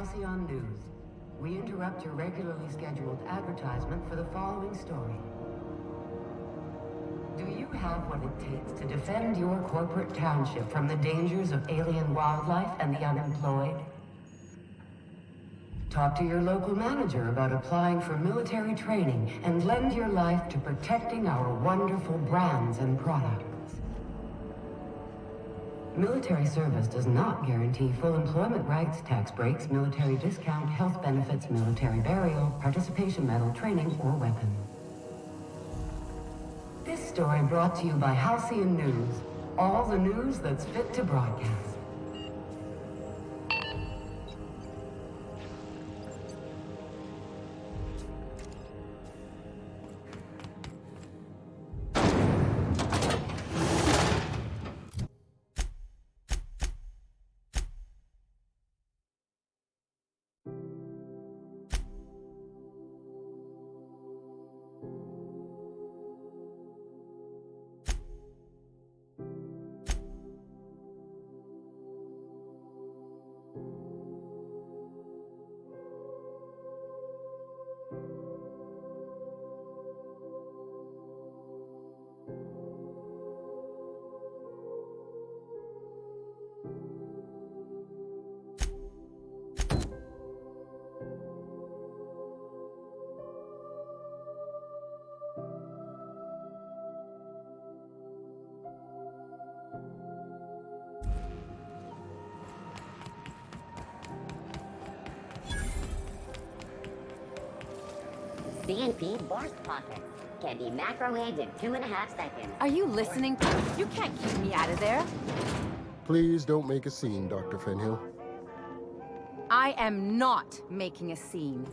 Halcyon News. We interrupt your regularly scheduled advertisement for the following story. Do you have what it takes to defend your corporate township from the dangers of alien wildlife and the unemployed? Talk to your local manager about applying for military training and lend your life to protecting our wonderful brands and products. Military service does not guarantee full employment rights, tax breaks, military discount, health benefits, military burial, participation medal, training, or weapon. This story brought to you by Halcyon News. All the news that's fit to broadcast. CNP burst pockets can be macrowaved in 2.5 seconds. Are you listening? You can't keep me out of there. Please don't make a scene, Dr. Fenhill. I am not making a scene.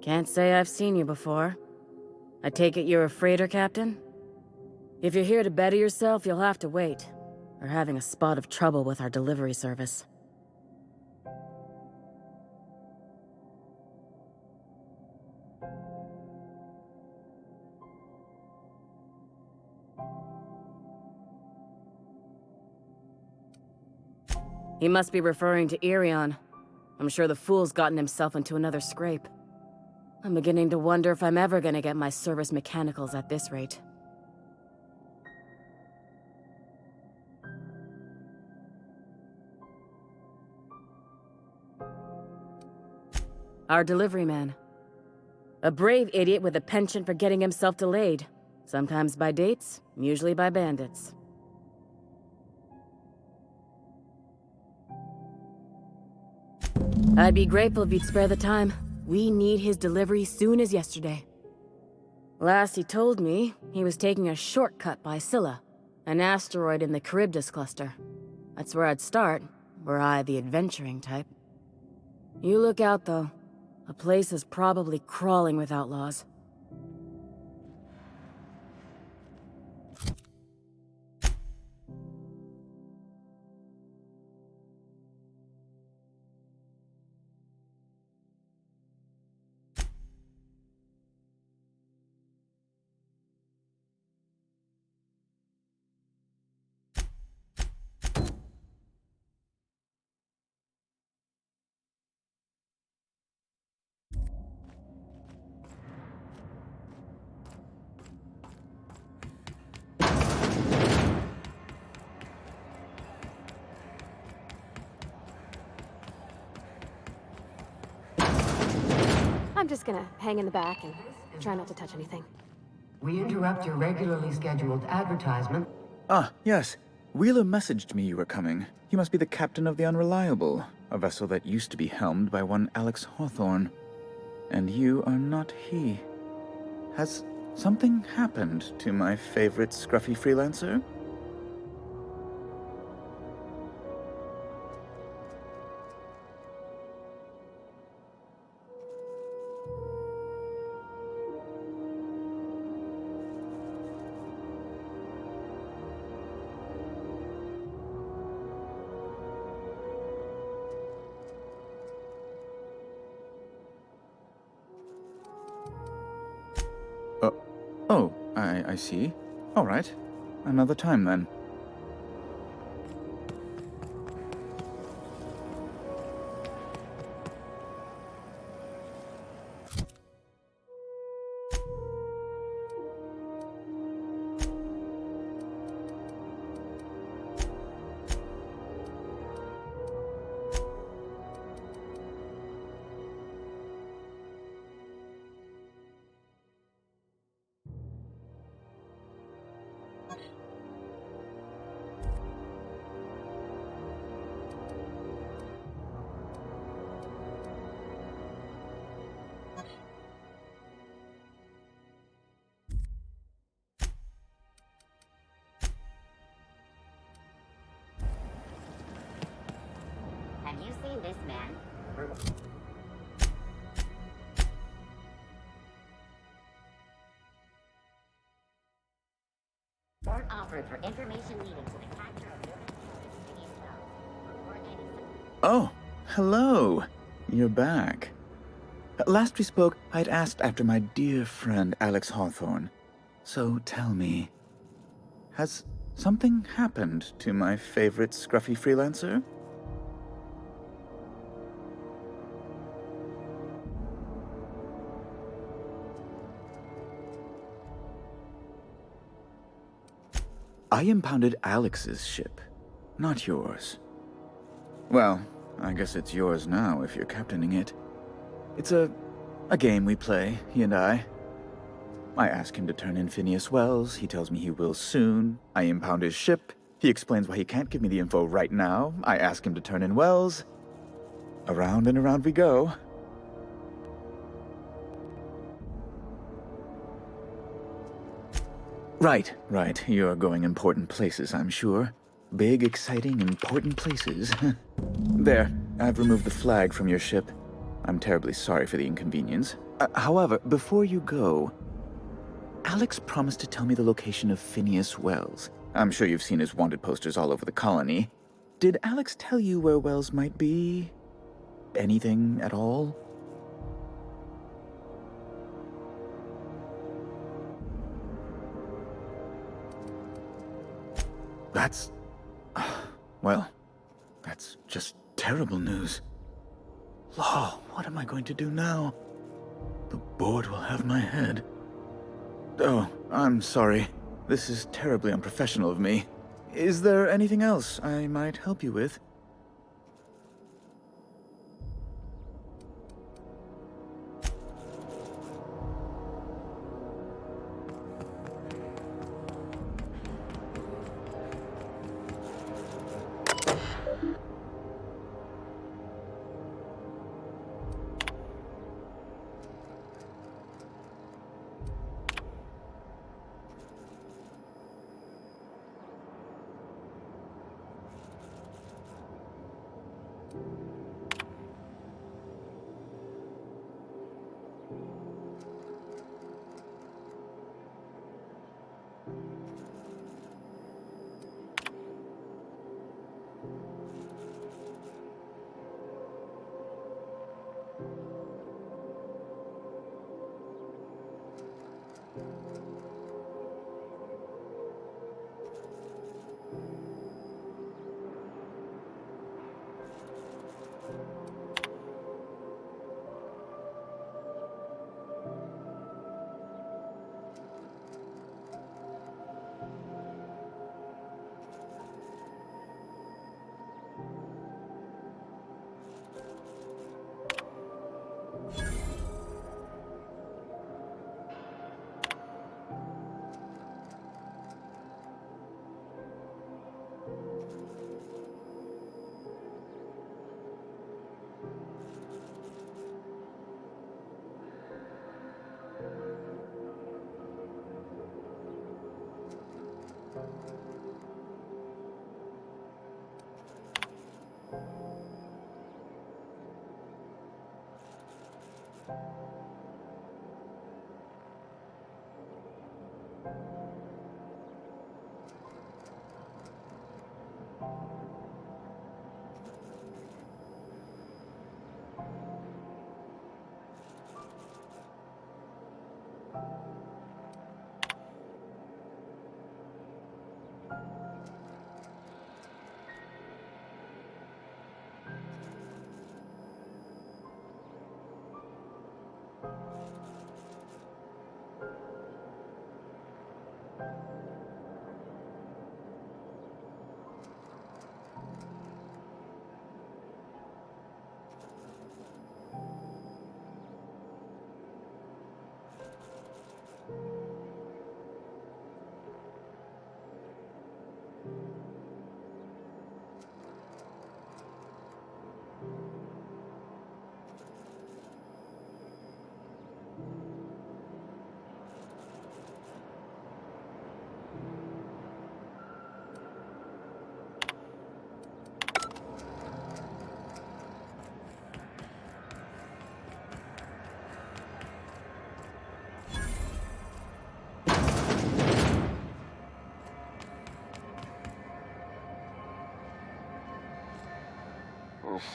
Can't say I've seen you before. I take it you're a freighter captain? If you're here to better yourself, you'll have to wait. We're having a spot of trouble with our delivery service. He must be referring to Irion. I'm sure the fool's gotten himself into another scrape. I'm beginning to wonder if I'm ever gonna get my service mechanicals at this rate. Our delivery man. A brave idiot with a penchant for getting himself delayed. Sometimes by dates, usually by bandits. I'd be grateful if you'd spare the time. We need his delivery soon as yesterday. Last he told me, he was taking a shortcut by Scylla, an asteroid in the Charybdis cluster. That's where I'd start, were I the adventuring type. You look out, though. The place is probably crawling with outlaws. I'm just gonna hang in the back and try not to touch anything. We interrupt your regularly scheduled advertisement. Ah, yes. Wheeler messaged me you were coming. You must be the captain of the Unreliable, a vessel that used to be helmed by one Alex Hawthorne. And you are not he. Has something happened to my favorite scruffy freelancer? Oh, I see. All right. Another time, then. you seen this man? Report offered for information leading to the capture of Phineas Wells. Report any... Oh, hello. You're back. Last we spoke, I'd asked after my dear friend Alex Hawthorne. So tell me, has something happened to my favorite scruffy freelancer? I impounded Alex's ship, not yours. Well, I guess it's yours now if you're captaining it. It's a game we play, he and I. I ask him to turn in Phineas Wells, he tells me he will soon. I impound his ship, he explains why he can't give me the info right now. I ask him to turn in Wells. Around and around we go. Right. You're going important places, I'm sure. Big, exciting, important places. There, I've removed the flag from your ship. I'm terribly sorry for the inconvenience. However, before you go, Alex promised to tell me the location of Phineas Wells. I'm sure you've seen his wanted posters all over the colony. Did Alex tell you where Wells might be? Anything at all? That's... well, that's just terrible news. Law, what am I going to do now? The board will have my head. Oh, I'm sorry. This is terribly unprofessional of me. Is there anything else I might help you with?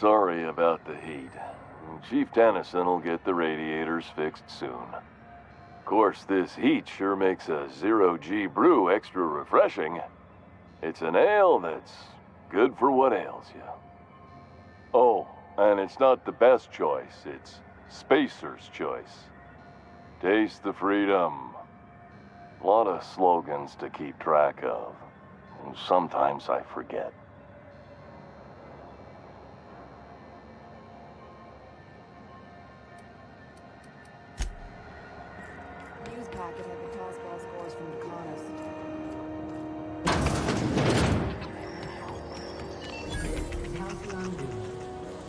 Sorry about the heat. Chief Tennyson will get the radiators fixed soon. Of course, this heat sure makes a zero-G brew extra refreshing. It's an ale that's good for what ails you. Oh, and it's not the best choice, it's Spacer's choice. Taste the freedom. A lot of slogans to keep track of. Sometimes I forget. News packet had the tossball scores from the Connors. Halcyon News.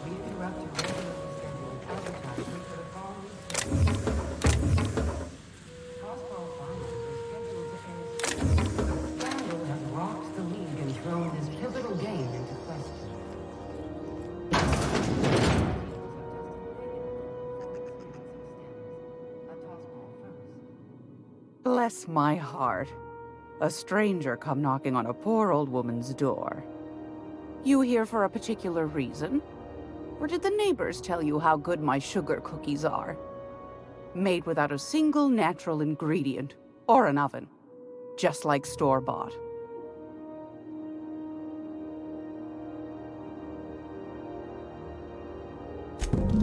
We interrupt your regularly scheduled advertisement for the following Tossball Finals are scheduled to end. Scandal has rocked the league and thrown this pivotal game into question. Bless my heart. A stranger come knocking on a poor old woman's door. You here for a particular reason? Or did the neighbors tell you how good my sugar cookies are? Made without a single natural ingredient, or an oven. Just like store-bought.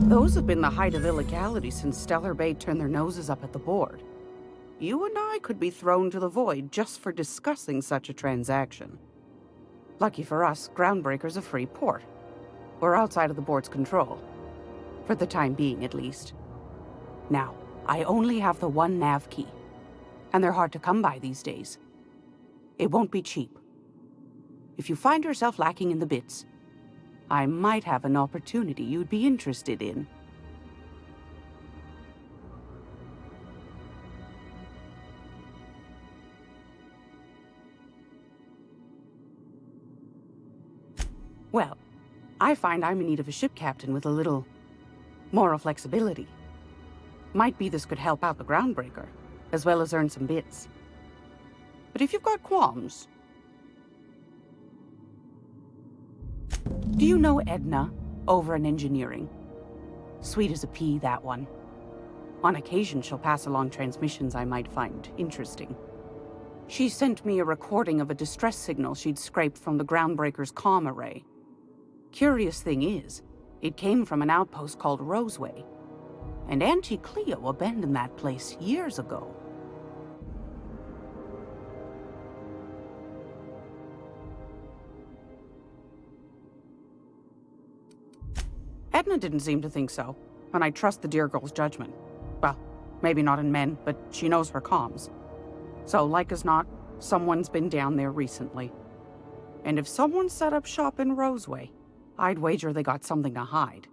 Those have been the height of illegality since Stellar Bay turned their noses up at the board. You and I could be thrown to the void just for discussing such a transaction. Lucky for us, Groundbreaker's a free port. We're outside of the board's control. For the time being, at least. Now, I only have the one nav key. And they're hard to come by these days. It won't be cheap. If you find yourself lacking in the bits, I might have an opportunity you'd be interested in. Well, I find I'm in need of a ship captain with a little moral flexibility. Might be this could help out the Groundbreaker, as well as earn some bits. But if you've got qualms... Do you know Edna, over in engineering? Sweet as a pea, that one. On occasion, she'll pass along transmissions I might find interesting. She sent me a recording of a distress signal she'd scraped from the Groundbreaker's comm array. Curious thing is, it came from an outpost called Roseway. And Auntie Cleo abandoned that place years ago. Edna didn't seem to think so, and I trust the dear girl's judgment. Well, maybe not in men, but she knows her comms. So, like as not, someone's been down there recently. And if someone set up shop in Roseway, I'd wager they got something to hide.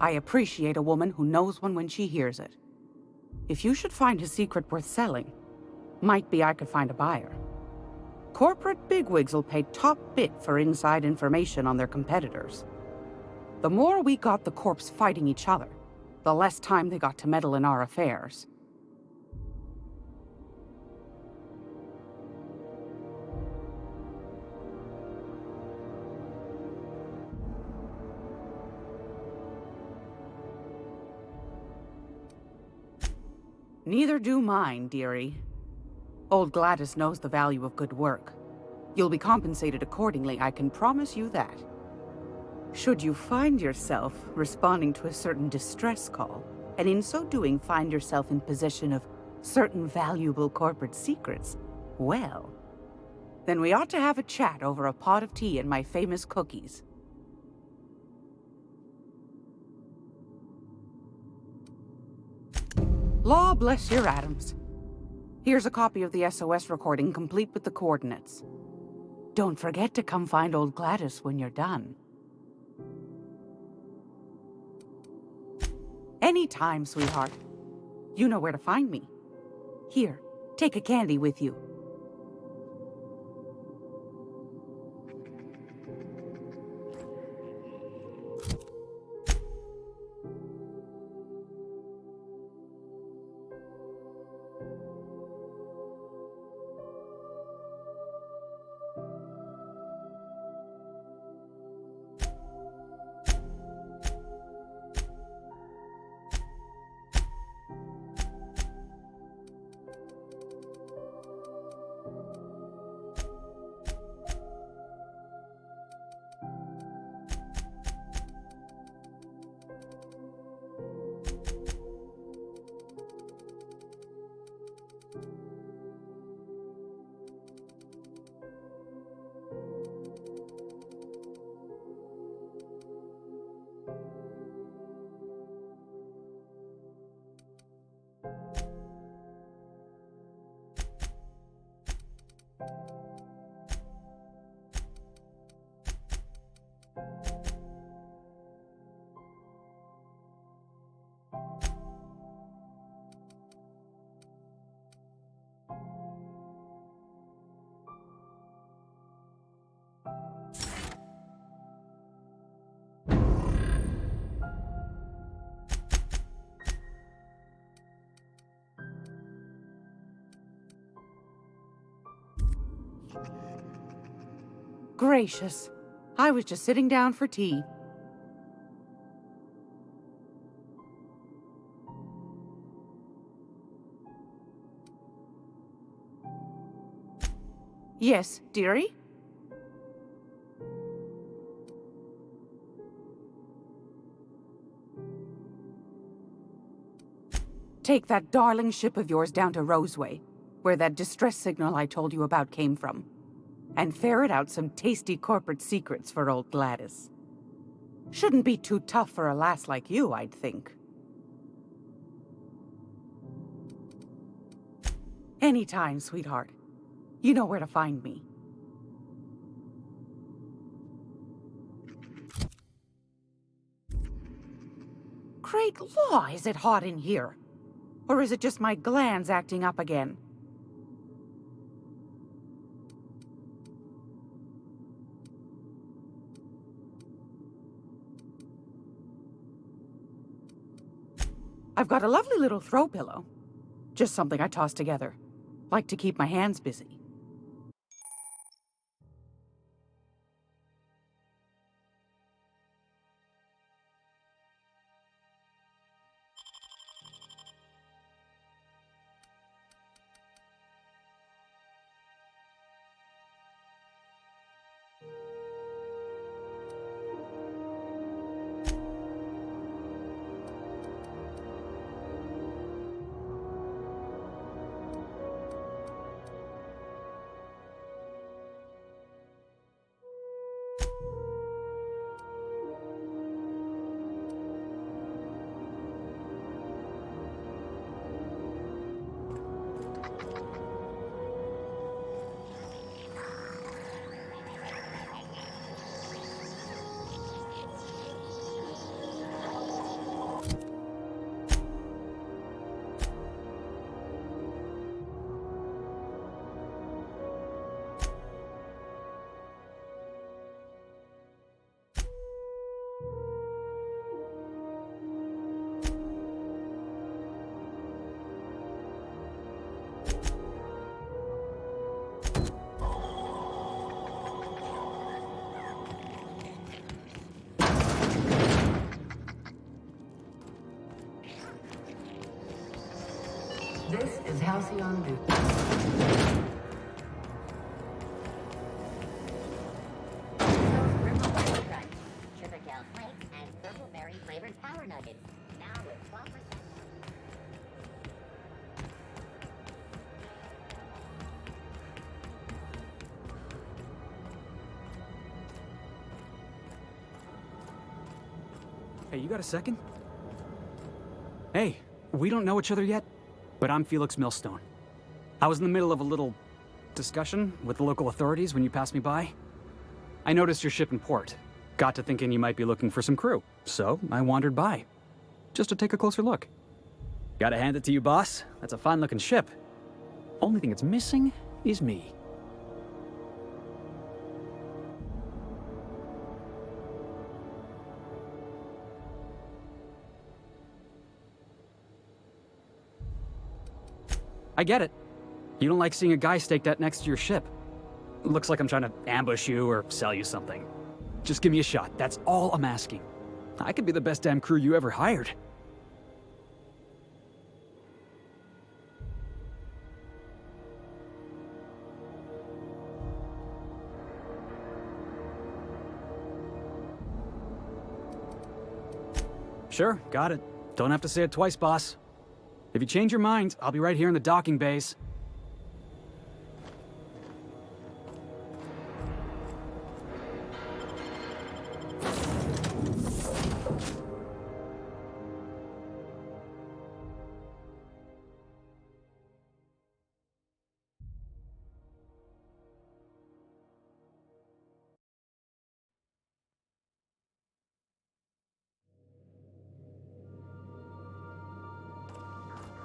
I appreciate a woman who knows one when she hears it. If you should find a secret worth selling, might be I could find a buyer. Corporate bigwigs will pay top bit for inside information on their competitors. The more we got the corps fighting each other, the less time they got to meddle in our affairs. Neither do mine, dearie. Old Gladys knows the value of good work. You'll be compensated accordingly, I can promise you that. Should you find yourself responding to a certain distress call, and in so doing find yourself in possession of certain valuable corporate secrets, well, then we ought to have a chat over a pot of tea and my famous cookies. Law bless your atoms. Here's a copy of the SOS recording complete with the coordinates. Don't forget to come find old Gladys when you're done. Anytime, sweetheart. You know where to find me. Here, take a candy with you. Gracious. I was just sitting down for tea. Yes, dearie? Take that darling ship of yours down to Roseway, where that distress signal I told you about came from, and ferret out some tasty corporate secrets for old Gladys. Shouldn't be too tough for a lass like you, I'd think. Anytime, sweetheart. You know where to find me. Great law, is it hot in here? Or is it just my glands acting up again? I've got a lovely little throw pillow. Just something I toss together. Like to keep my hands busy. This is Halcyon Loop. Sugar-gel flakes and purple berry flavored power nuggets. Now with 12%. Hey, you got a second? Hey, we don't know each other yet, but I'm Felix Millstone. I was in the middle of a little discussion with the local authorities when you passed me by. I noticed your ship in port. Got to thinking you might be looking for some crew, so I wandered by, just to take a closer look. Gotta hand it to you, boss. That's a fine-looking ship. Only thing it's missing is me. I get it. You don't like seeing a guy staked out next to your ship. Looks like I'm trying to ambush you or sell you something. Just give me a shot, that's all I'm asking. I could be the best damn crew you ever hired. Sure, got it. Don't have to say it twice, boss. If you change your mind, I'll be right here in the docking bays.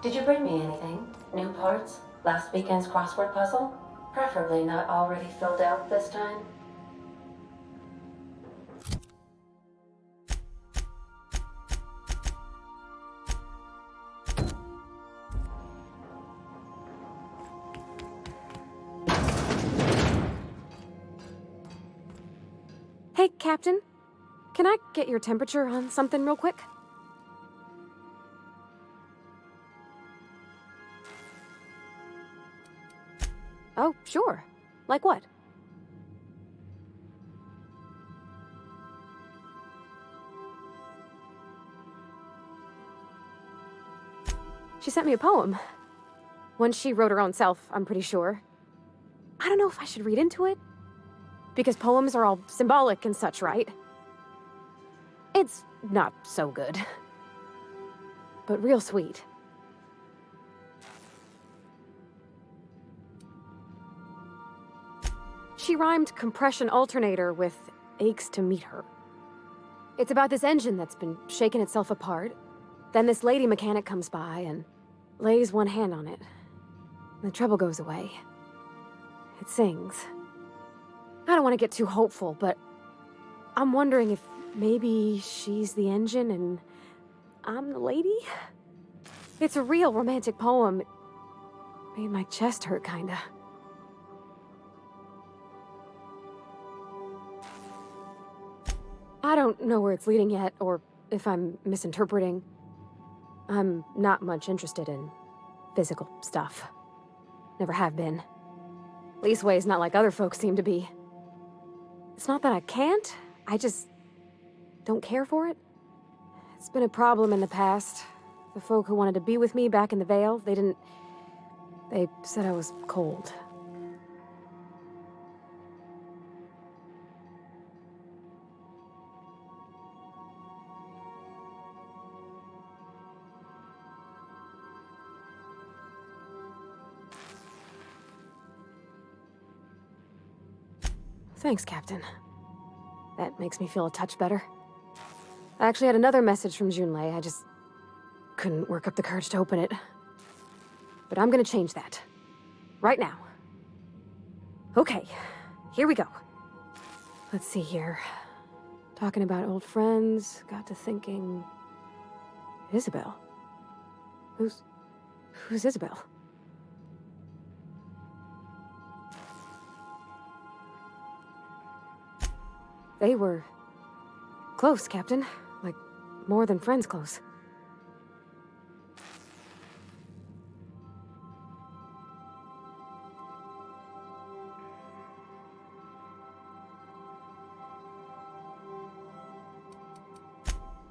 Did you bring me anything? New parts? Last weekend's crossword puzzle? Preferably not already filled out this time. Hey, Captain. Can I get your temperature on something real quick? Oh, sure. Like what? She sent me a poem. One she wrote her own self, I'm pretty sure. I don't know if I should read into it. Because poems are all symbolic and such, right? It's not so good. But real sweet. She rhymed compression alternator with aches to meet her. It's about this engine that's been shaking itself apart. Then this lady mechanic comes by and lays one hand on it. The trouble goes away. It sings. I don't want to get too hopeful, but I'm wondering if maybe she's the engine and I'm the lady? It's a real romantic poem. It made my chest hurt, kinda. I don't know where it's leading yet, or if I'm misinterpreting. I'm not much interested in physical stuff. Never have been. Leastways, not like other folks seem to be. It's not that I can't, I just don't care for it. It's been a problem in the past. The folk who wanted to be with me back in the Vale, they said I was cold. Thanks, Captain. That makes me feel a touch better. I actually had another message from Junlei. I just couldn't work up the courage to open it. But I'm gonna change that. Right now. Okay, here we go. Let's see here. Talking about old friends, got to thinking... Isabel? Who's Isabel? They were close, Captain. Like, more than friends close.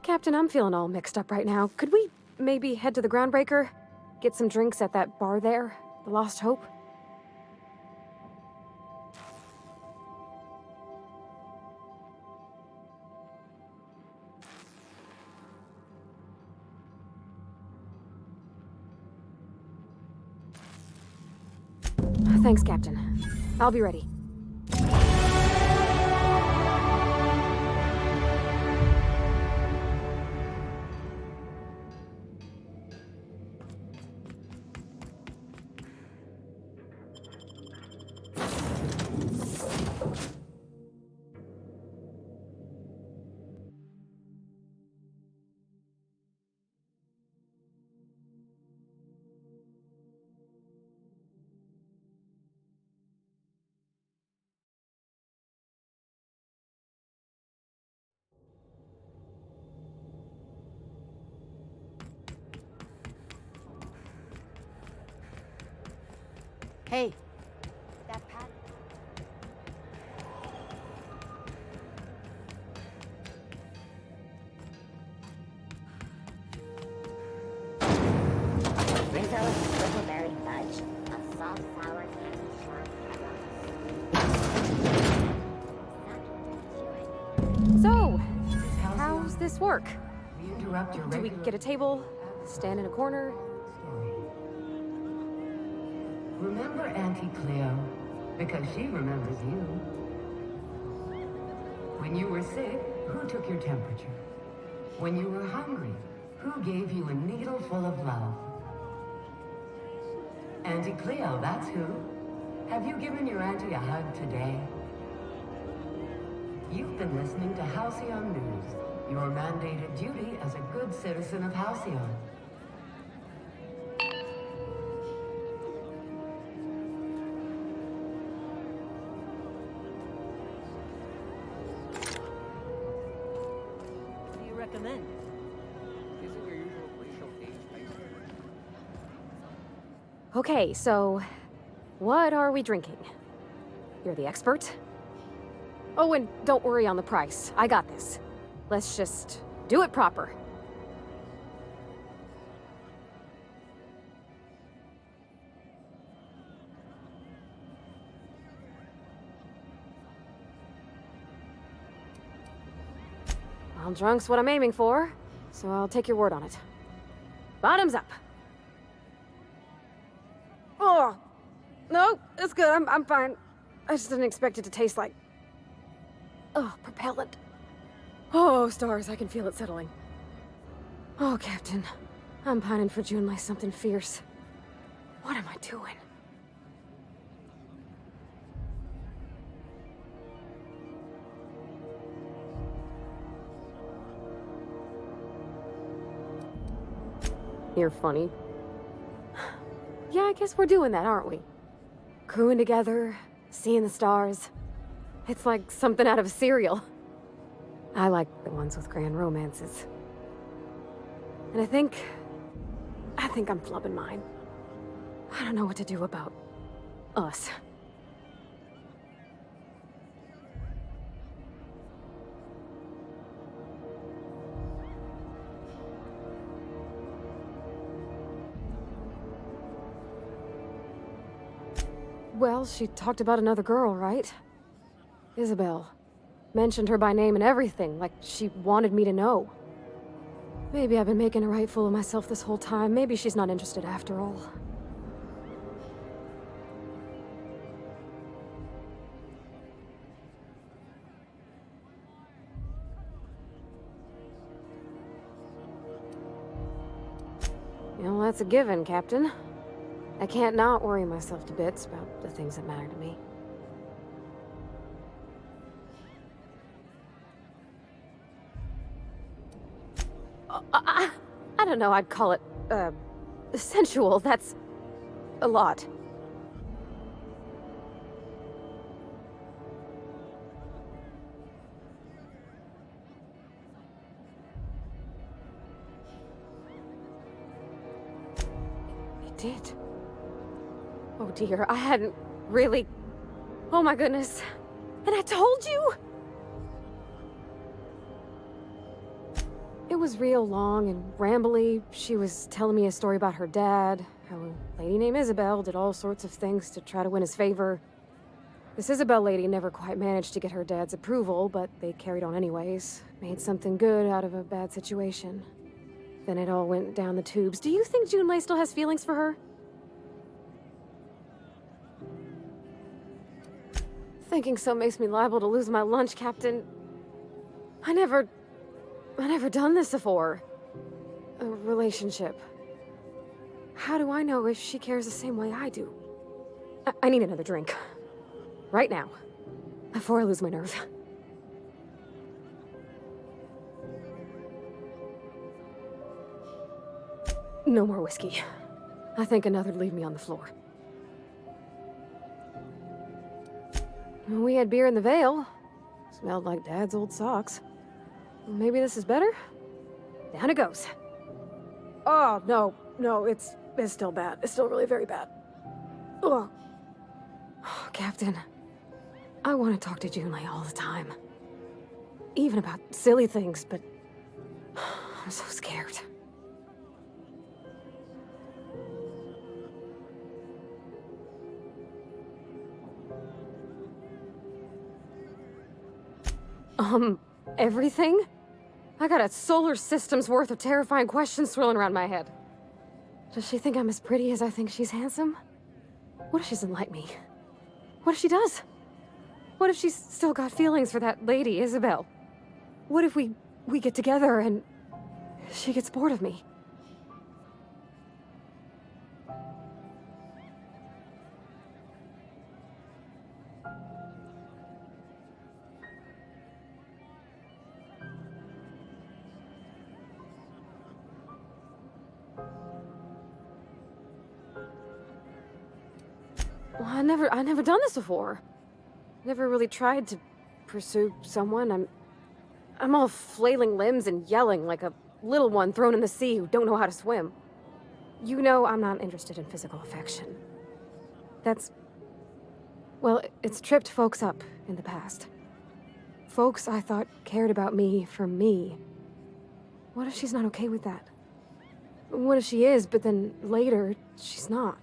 Captain, I'm feeling all mixed up right now. Could we maybe head to the Groundbreaker? Get some drinks at that bar there? The Lost Hope? Thanks, Captain. I'll be ready. Hey, That pad. Rizzo's Brickleberry Fudge, a salt sour candy shop. So, how's this work? We interrupt your Do we regular get a table? Stand in a corner? story. Remember Auntie Cleo, because she remembers you. When you were sick, who took your temperature? When you were hungry, who gave you a needle full of love? Auntie Cleo, that's who. Have you given your auntie a hug today? You've been listening to Halcyon News, your mandated duty as a good citizen of Halcyon. What do you recommend? Okay, so what are we drinking? You're the expert? Oh, and don't worry on the price. I got this. Let's just do it proper. Well, drunk's what I'm aiming for, so I'll take your word on it. Bottoms up. Oh, no, it's good. I'm fine. I just didn't expect it to taste like... Oh, propellant. Oh, stars, I can feel it settling. Oh, Captain. I'm pining for June like something fierce. What am I doing? You're funny. Yeah, I guess we're doing that, aren't we? Crewing together, seeing the stars. It's like something out of a serial. I like the ones with grand romances. And I think I'm flubbing mine. I don't know what to do about us. Well, she talked about another girl, right? Isabel. Mentioned her by name and everything, like she wanted me to know. Maybe I've been making a right fool of myself this whole time. Maybe she's not interested after all. You know, that's a given, Captain. I can't not worry myself to bits about the things that matter to me. I don't know, I'd call it, sensual. That's a lot. It did. Oh dear, I hadn't really... Oh my goodness. And I told you! It was real long and rambly. She was telling me a story about her dad, how a lady named Isabel did all sorts of things to try to win his favor. This Isabel lady never quite managed to get her dad's approval, but they carried on anyways. Made something good out of a bad situation. Then it all went down the tubes. Do you think Junlei still has feelings for her? Thinking so makes me liable to lose my lunch, Captain. I never done this before. A relationship. How do I know if she cares the same way I do? I need another drink. Right now. Before I lose my nerve. No more whiskey. I think another'd leave me on the floor. We had beer in the Vale. Smelled like Dad's old socks. Maybe this is better? Down it goes. Oh, no, it's still bad. It's still really very bad. Ugh. Oh, Captain, I want to talk to Junlei all the time. Even about silly things, but I'm so scared. Everything? I got a solar system's worth of terrifying questions swirling around my head. Does she think I'm as pretty as I think she's handsome? What if she doesn't like me? What if she does? What if she's still got feelings for that lady, Isabel? What if we get together and she gets bored of me? Well, I never done this before. Never really tried to pursue someone. I'm all flailing limbs and yelling like a little one thrown in the sea who don't know how to swim. You know I'm not interested in physical affection. Well, it's tripped folks up in the past. Folks I thought cared about me for me. What if she's not okay with that? What if she is, but then later, she's not?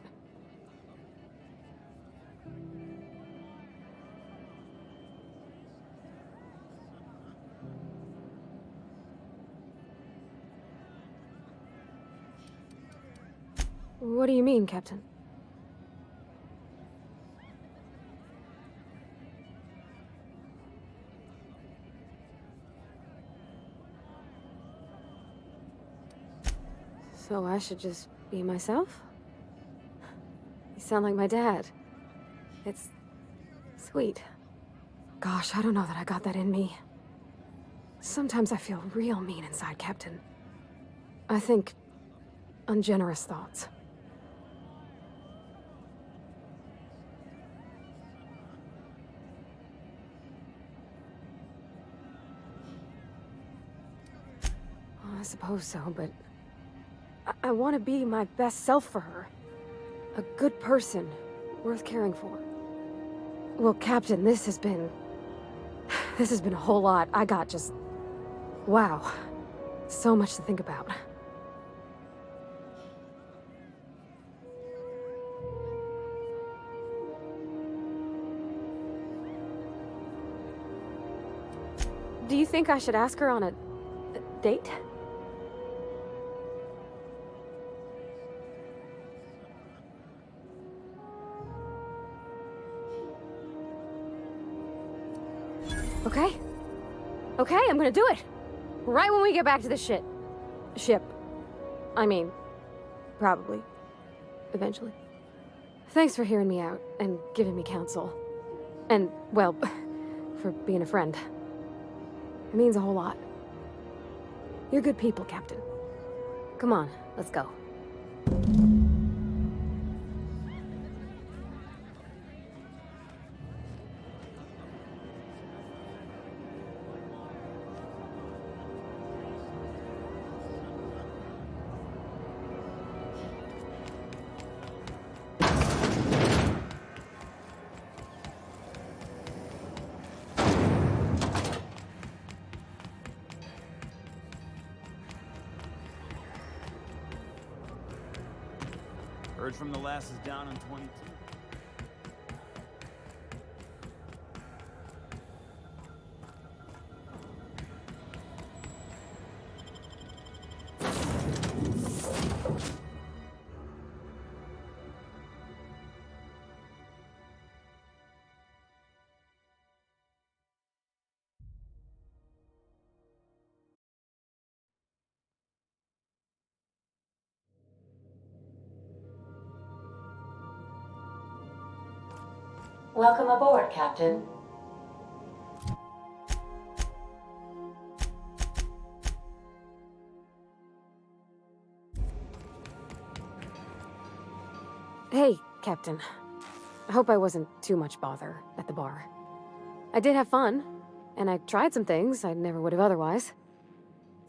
What do you mean, Captain? So I should just be myself? You sound like my dad. It's sweet. Gosh, I don't know that I got that in me. Sometimes I feel real mean inside, Captain. I think ungenerous thoughts. I suppose so, but I want to be my best self for her. A good person, worth caring for. Well, Captain, this has been a whole lot. I got just... wow. So much to think about. Do you think I should ask her on a date? Okay. Okay, I'm gonna do it. Right when we get back to the ship. I mean, probably. Eventually. Thanks for hearing me out and giving me counsel. And, well, for being a friend. It means a whole lot. You're good people, Captain. Come on, let's go. Heard from the lasses down in 22. Welcome aboard, Captain. Hey, Captain. I hope I wasn't too much bother at the bar. I did have fun, and I tried some things I never would have otherwise.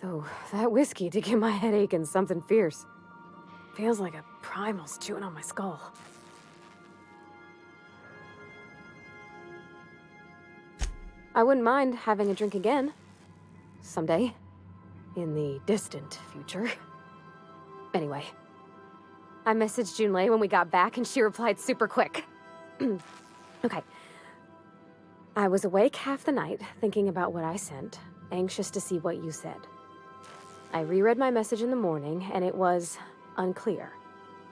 Though, that whiskey did give my head aching something fierce. Feels like a primal's chewing on my skull. I wouldn't mind having a drink again. Someday. In the distant future. Anyway. I messaged Junlei when we got back and she replied super quick. Okay. I was awake half the night, thinking about what I sent, anxious to see what you said. I reread my message in the morning, and it was unclear.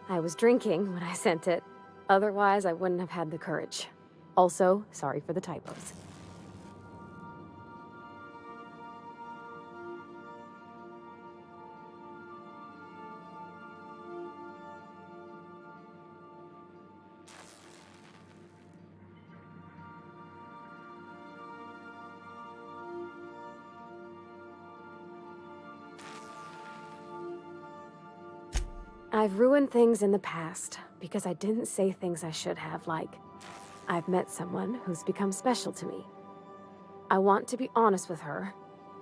I was drinking when I sent it. Otherwise, I wouldn't have had the courage. Also, sorry for the typos. I've ruined things in the past because I didn't say things I should have, like, I've met someone who's become special to me. I want to be honest with her,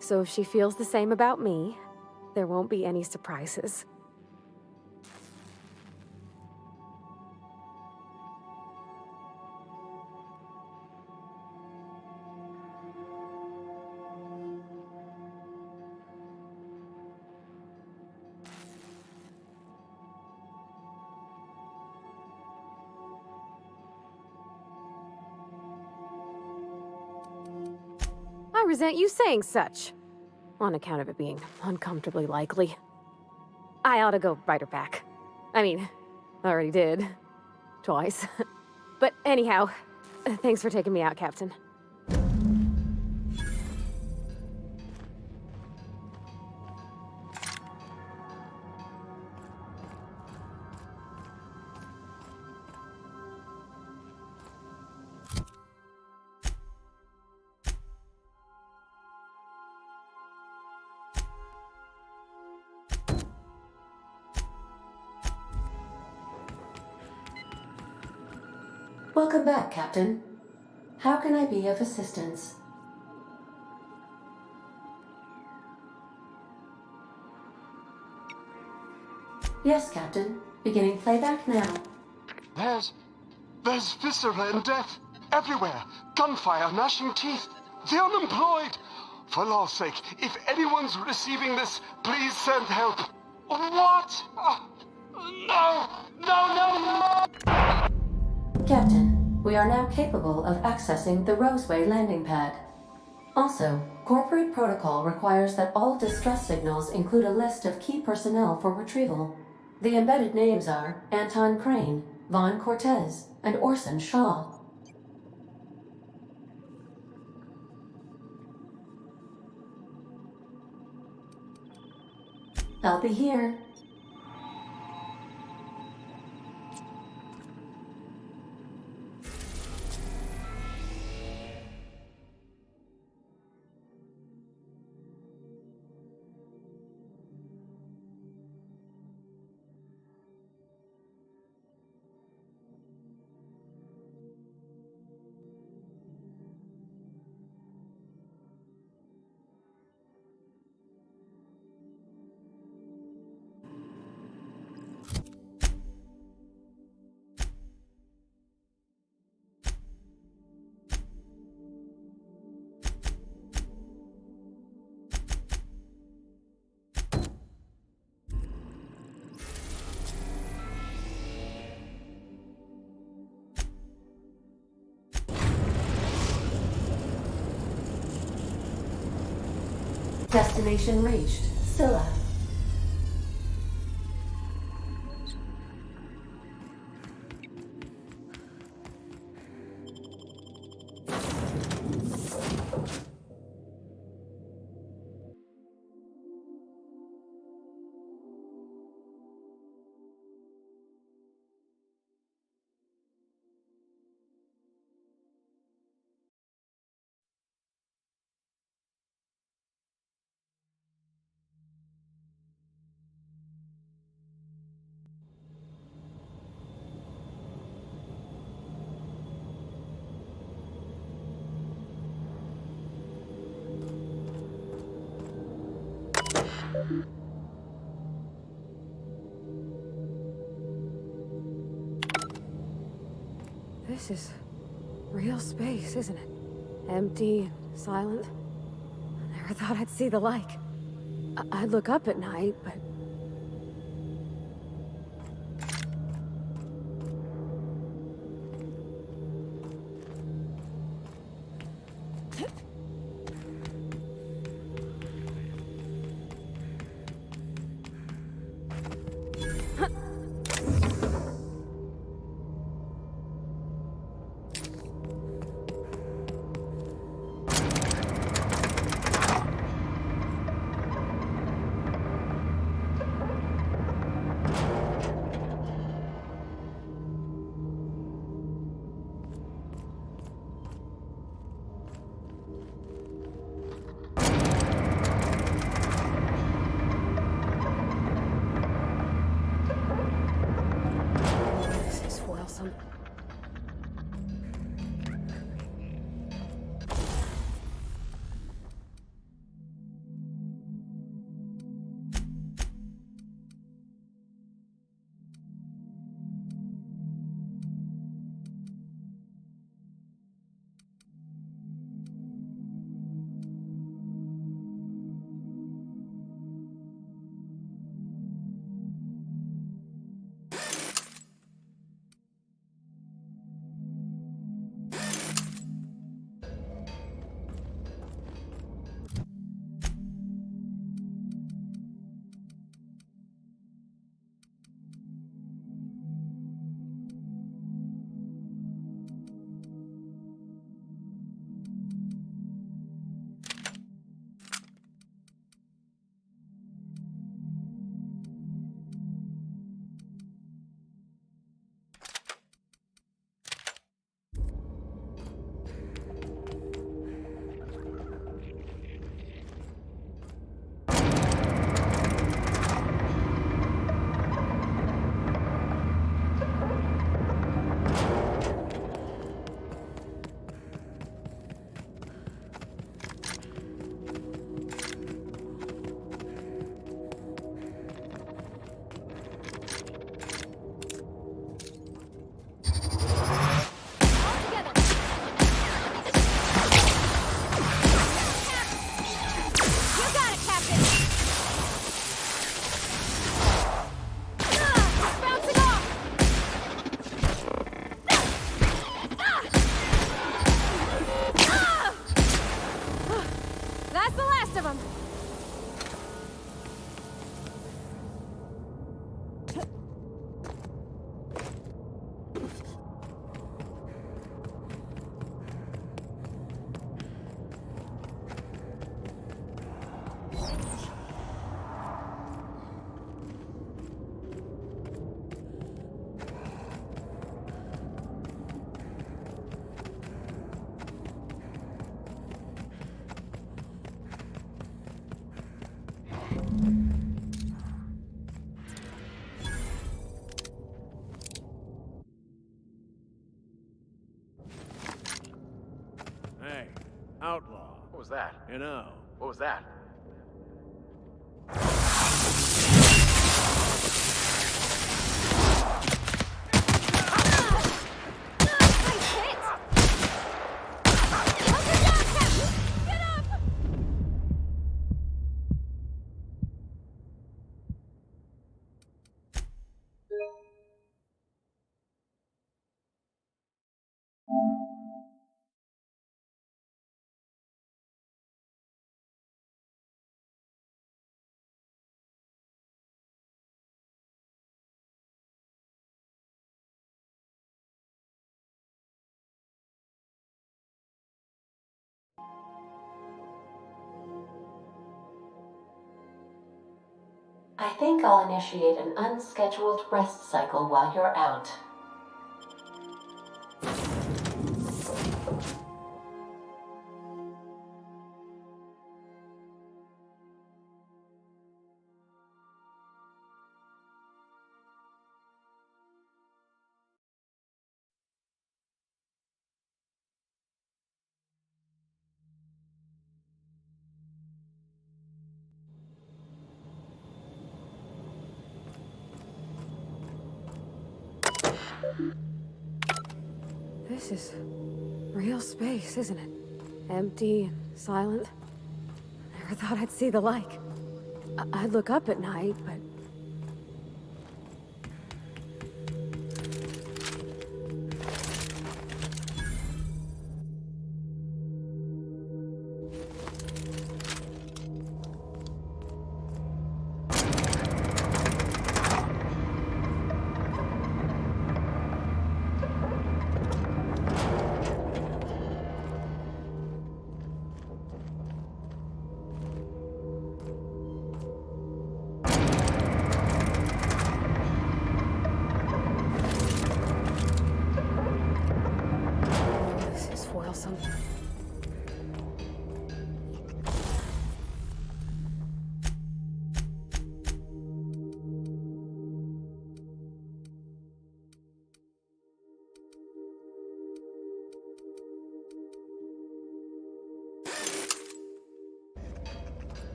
so if she feels the same about me, there won't be any surprises. I resent you saying such, on account of it being uncomfortably likely. I ought to go write her back. I mean, I already did. Twice. But anyhow, thanks for taking me out, Captain. Welcome back, Captain. How can I be of assistance? Yes, Captain. Beginning playback now. There's viscera and death everywhere. Gunfire, gnashing teeth. The unemployed. For law's sake, if anyone's receiving this, please send help. What? No! Captain, we are now capable of accessing the Roseway landing pad. Also, corporate protocol requires that all distress signals include a list of key personnel for retrieval. The embedded names are Anton Crane, Vaughn Cortez, and Orson Shaw. I'll be here. Destination reached. Scylla. This is real space, isn't it? Empty, silent. I never thought I'd see the like. I'd look up at night, but... something. Hey, outlaw. What was that? You know. What was that? I think I'll initiate an unscheduled rest cycle while you're out. This is real space, isn't it? Empty and silent. Never thought I'd see the like. I'd look up at night, but...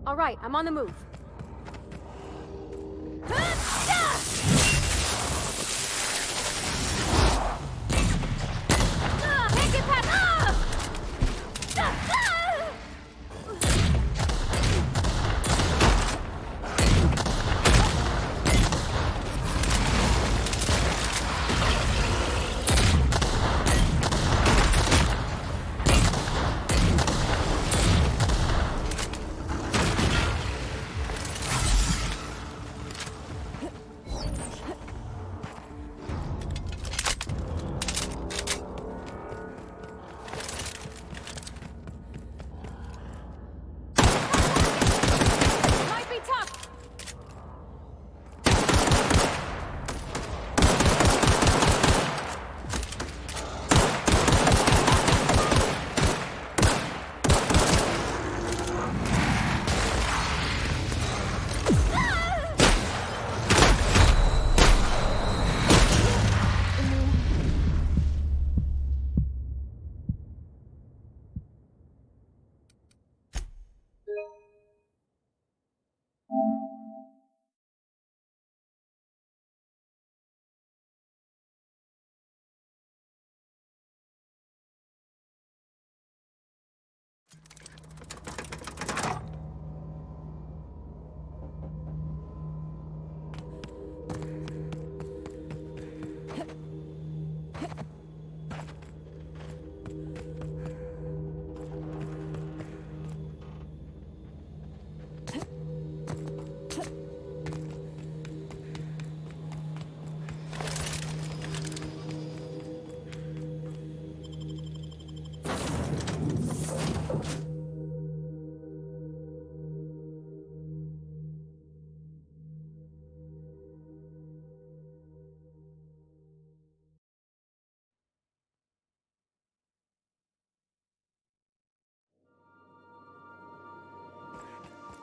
All right, I'm on the move. Can't get past. Might be tough.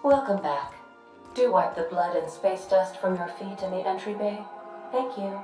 Welcome back. Do wipe the blood and space dust from your feet in the entry bay. Thank you.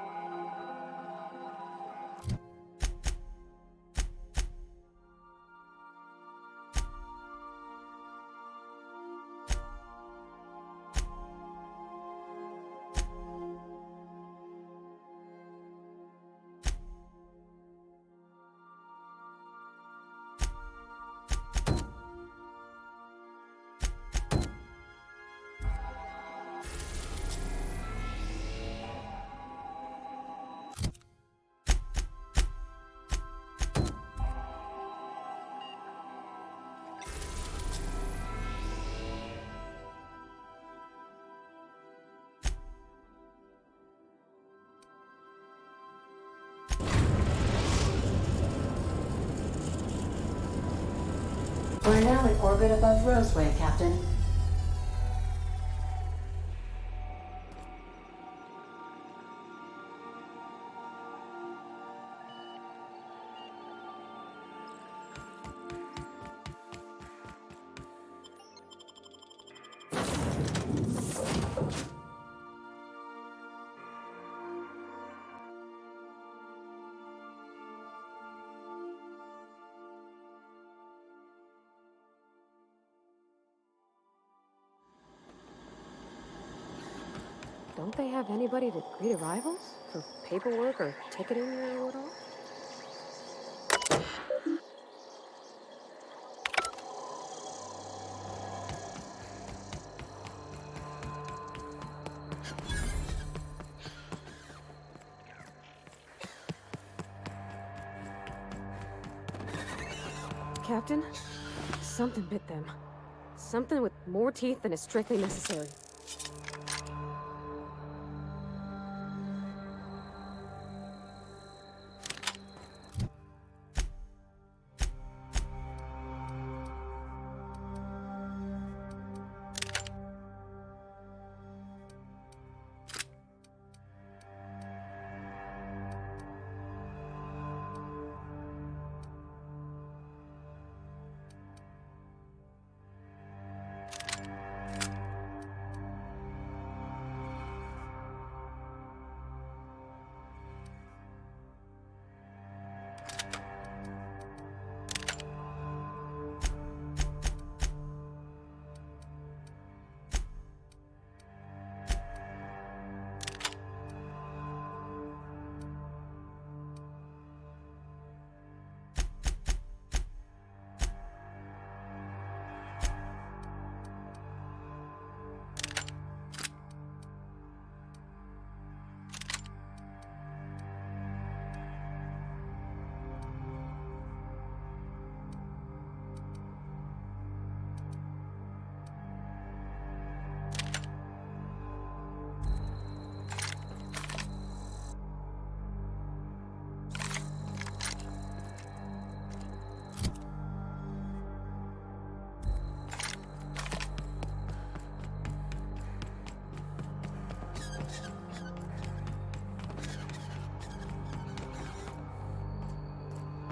We're now in orbit above Roseway, Captain. Don't they have anybody to greet arrivals? For paperwork or ticketing or what all? Captain, something bit them. Something with more teeth than is strictly necessary.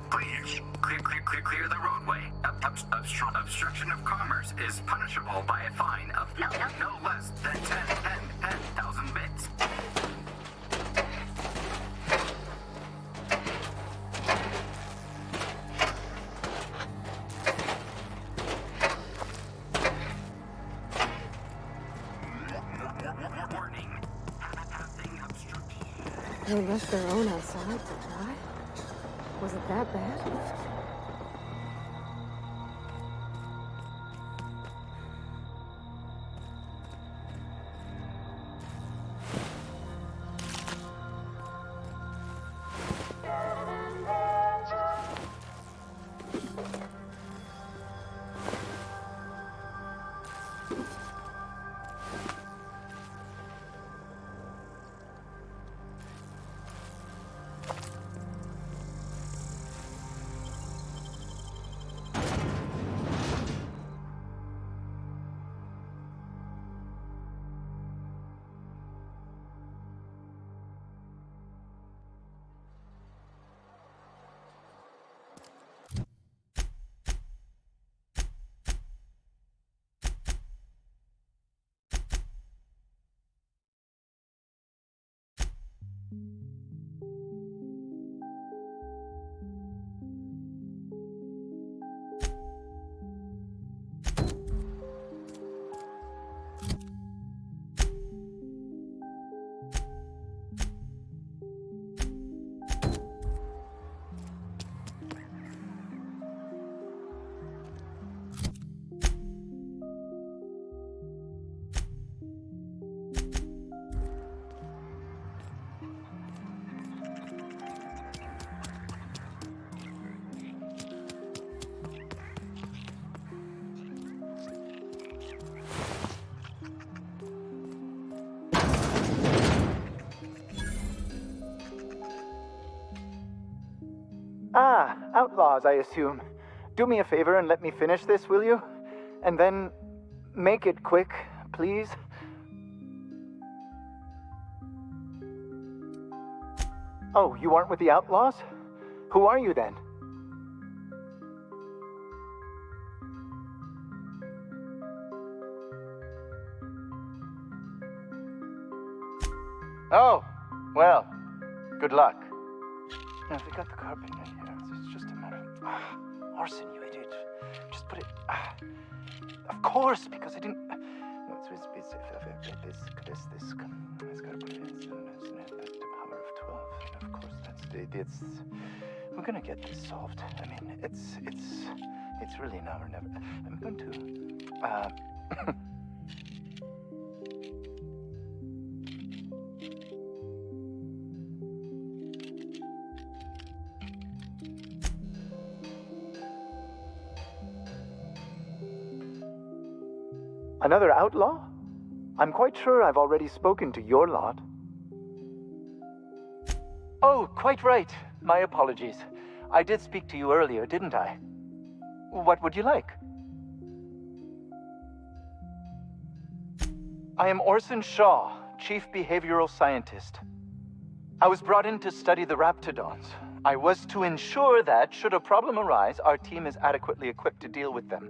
Please, clear the roadway. Obstruction of commerce is punishable by a fine of no less than 10,000 bits. They left their own outside to die? Was it that bad? Ah, outlaws, I assume. Do me a favor and let me finish this, will you? And then make it quick, please. Oh, you aren't with the outlaws? Who are you then? Oh, well, good luck. Now, we got the carpet in here. It's just a matter of... Arson, you idiot. Just put it... Of course, because I didn't... No, it's got to put it in. The power of 12. And of course, it's... We're gonna get this solved. I mean, it's really now or never. I'm going to... Another outlaw? I'm quite sure I've already spoken to your lot. Oh, quite right. My apologies. I did speak to you earlier, didn't I? What would you like? I am Orson Shaw, Chief Behavioral Scientist. I was brought in to study the Raptidons. I was to ensure that, should a problem arise, our team is adequately equipped to deal with them.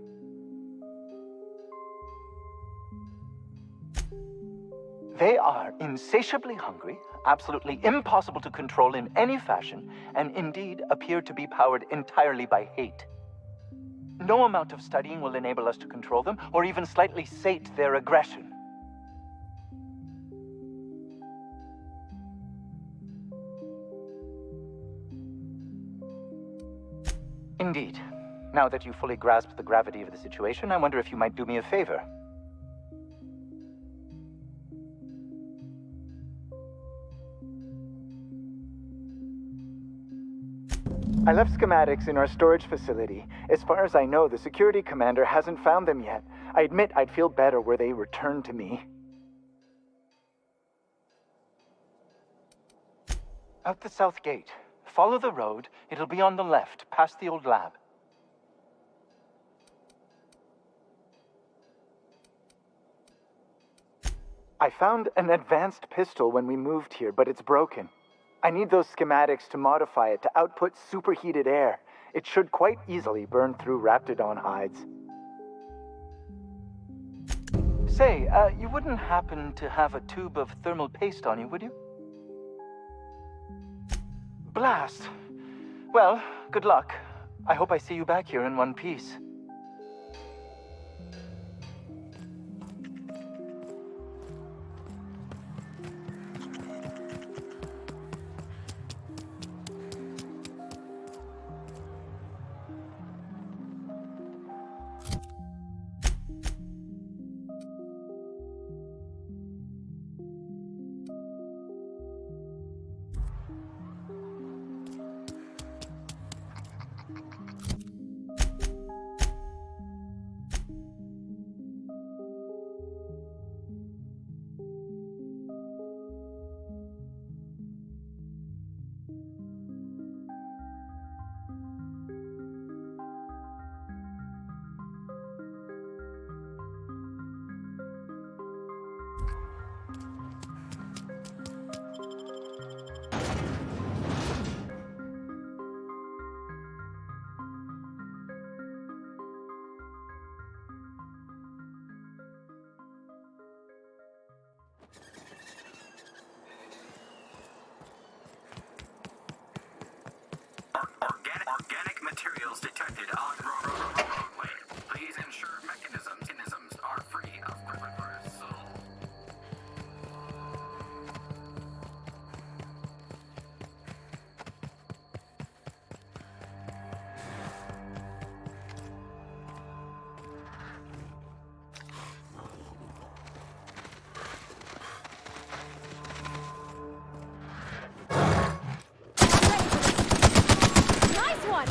They are insatiably hungry, absolutely impossible to control in any fashion, and indeed appear to be powered entirely by hate. No amount of studying will enable us to control them, or even slightly sate their aggression. Indeed. Now that you fully grasp the gravity of the situation, I wonder if you might do me a favor. I left schematics in our storage facility. As far as I know, the security commander hasn't found them yet. I admit I'd feel better were they returned to me. Out the south gate. Follow the road. It'll be on the left, past the old lab. I found an advanced pistol when we moved here, but it's broken. I need those schematics to modify it to output superheated air. It should quite easily burn through Raptidon hides. Say, you wouldn't happen to have a tube of thermal paste on you, would you? Blast! Well, good luck. I hope I see you back here in one piece. Organic materials detected on roadway. Please ensure mechanisms are free of reversal. Nice one!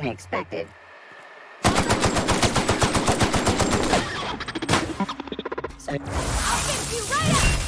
unexpected. So I'll fix you right up!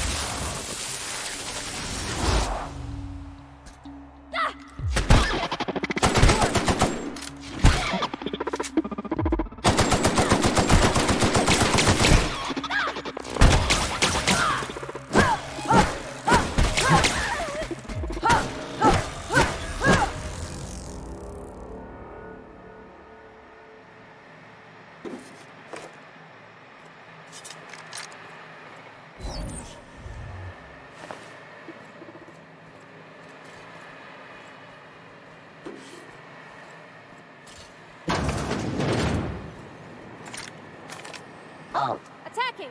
halt. Attacking!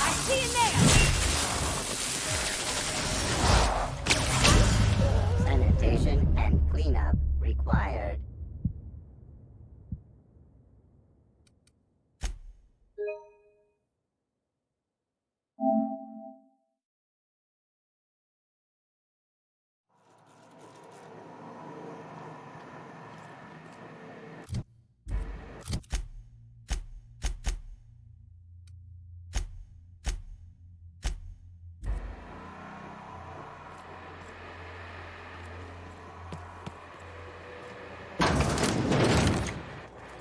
I see him there! Sanitation and cleanup required.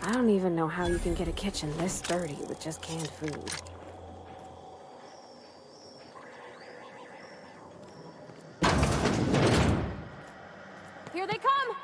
I don't even know how you can get a kitchen this dirty with just canned food. Here they come!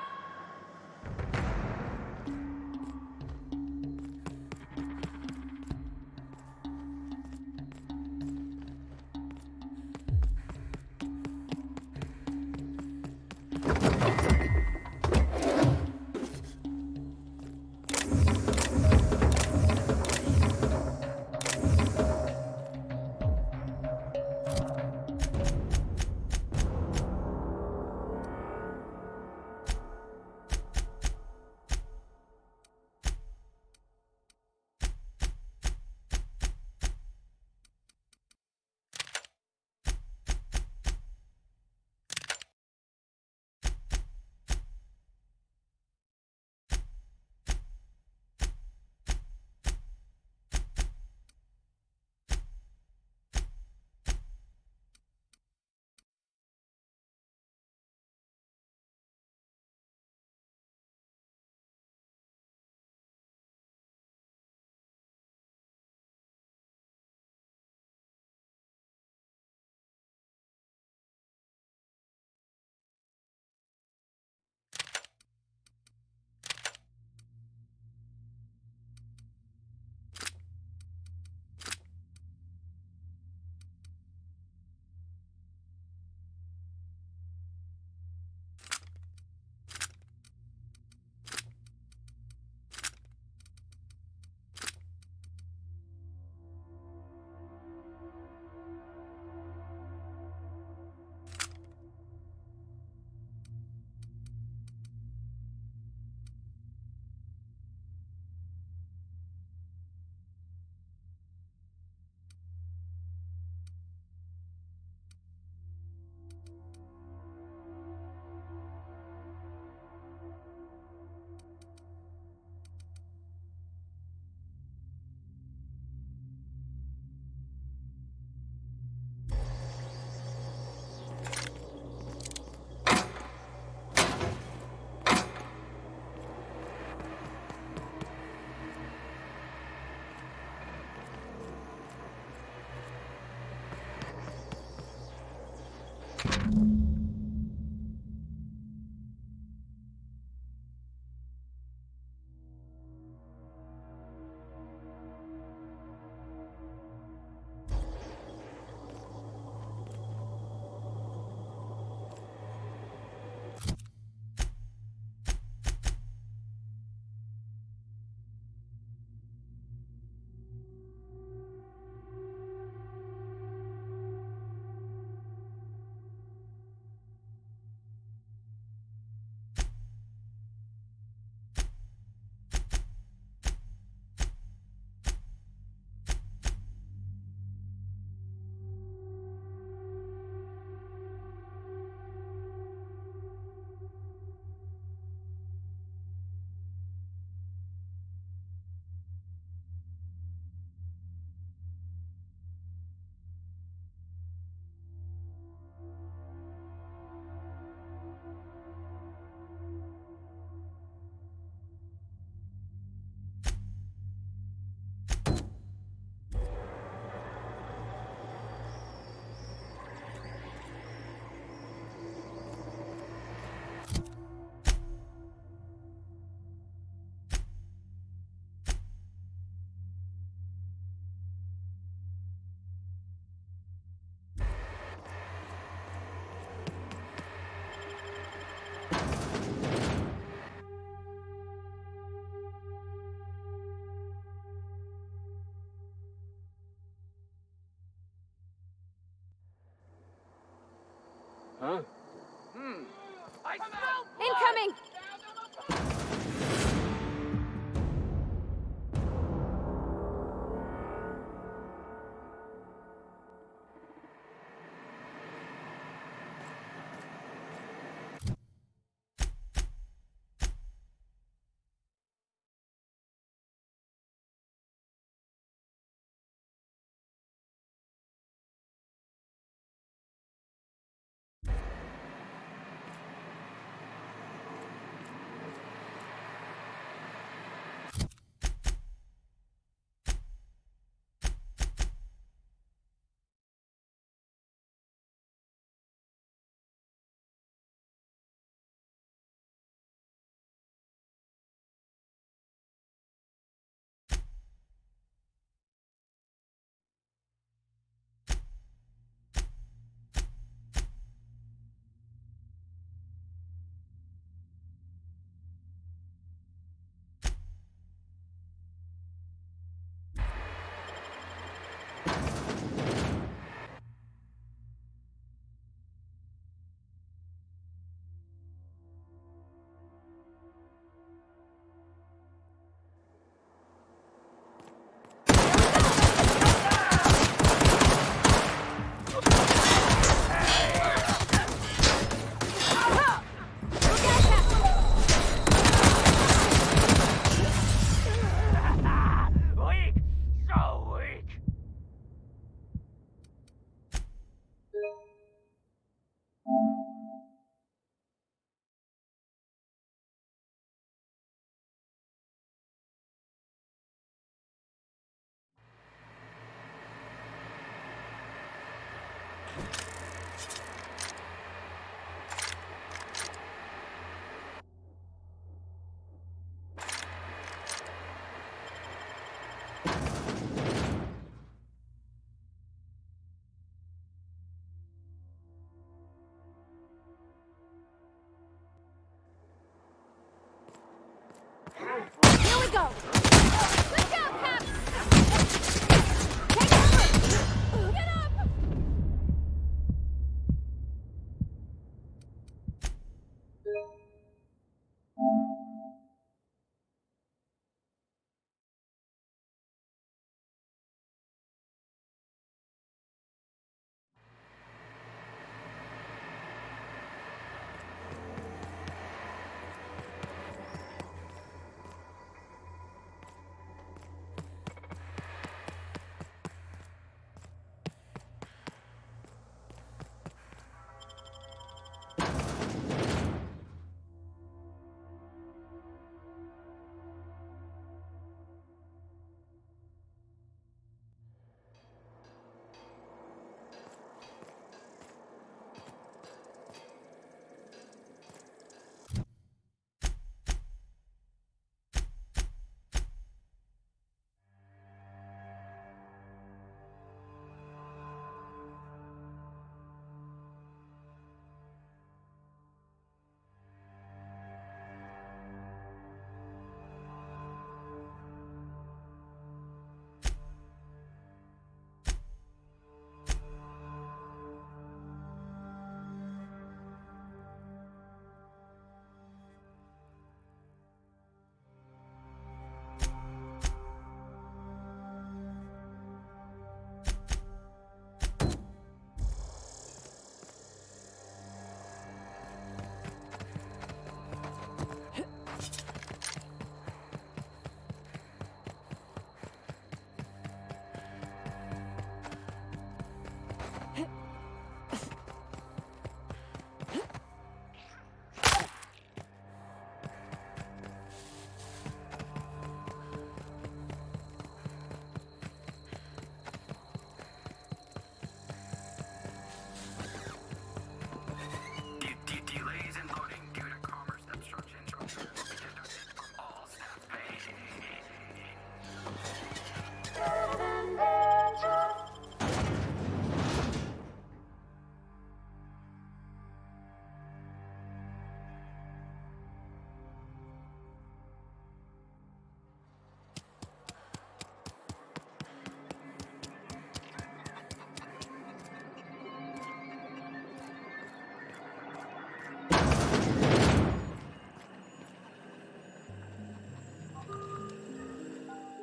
Huh? I smell Incoming!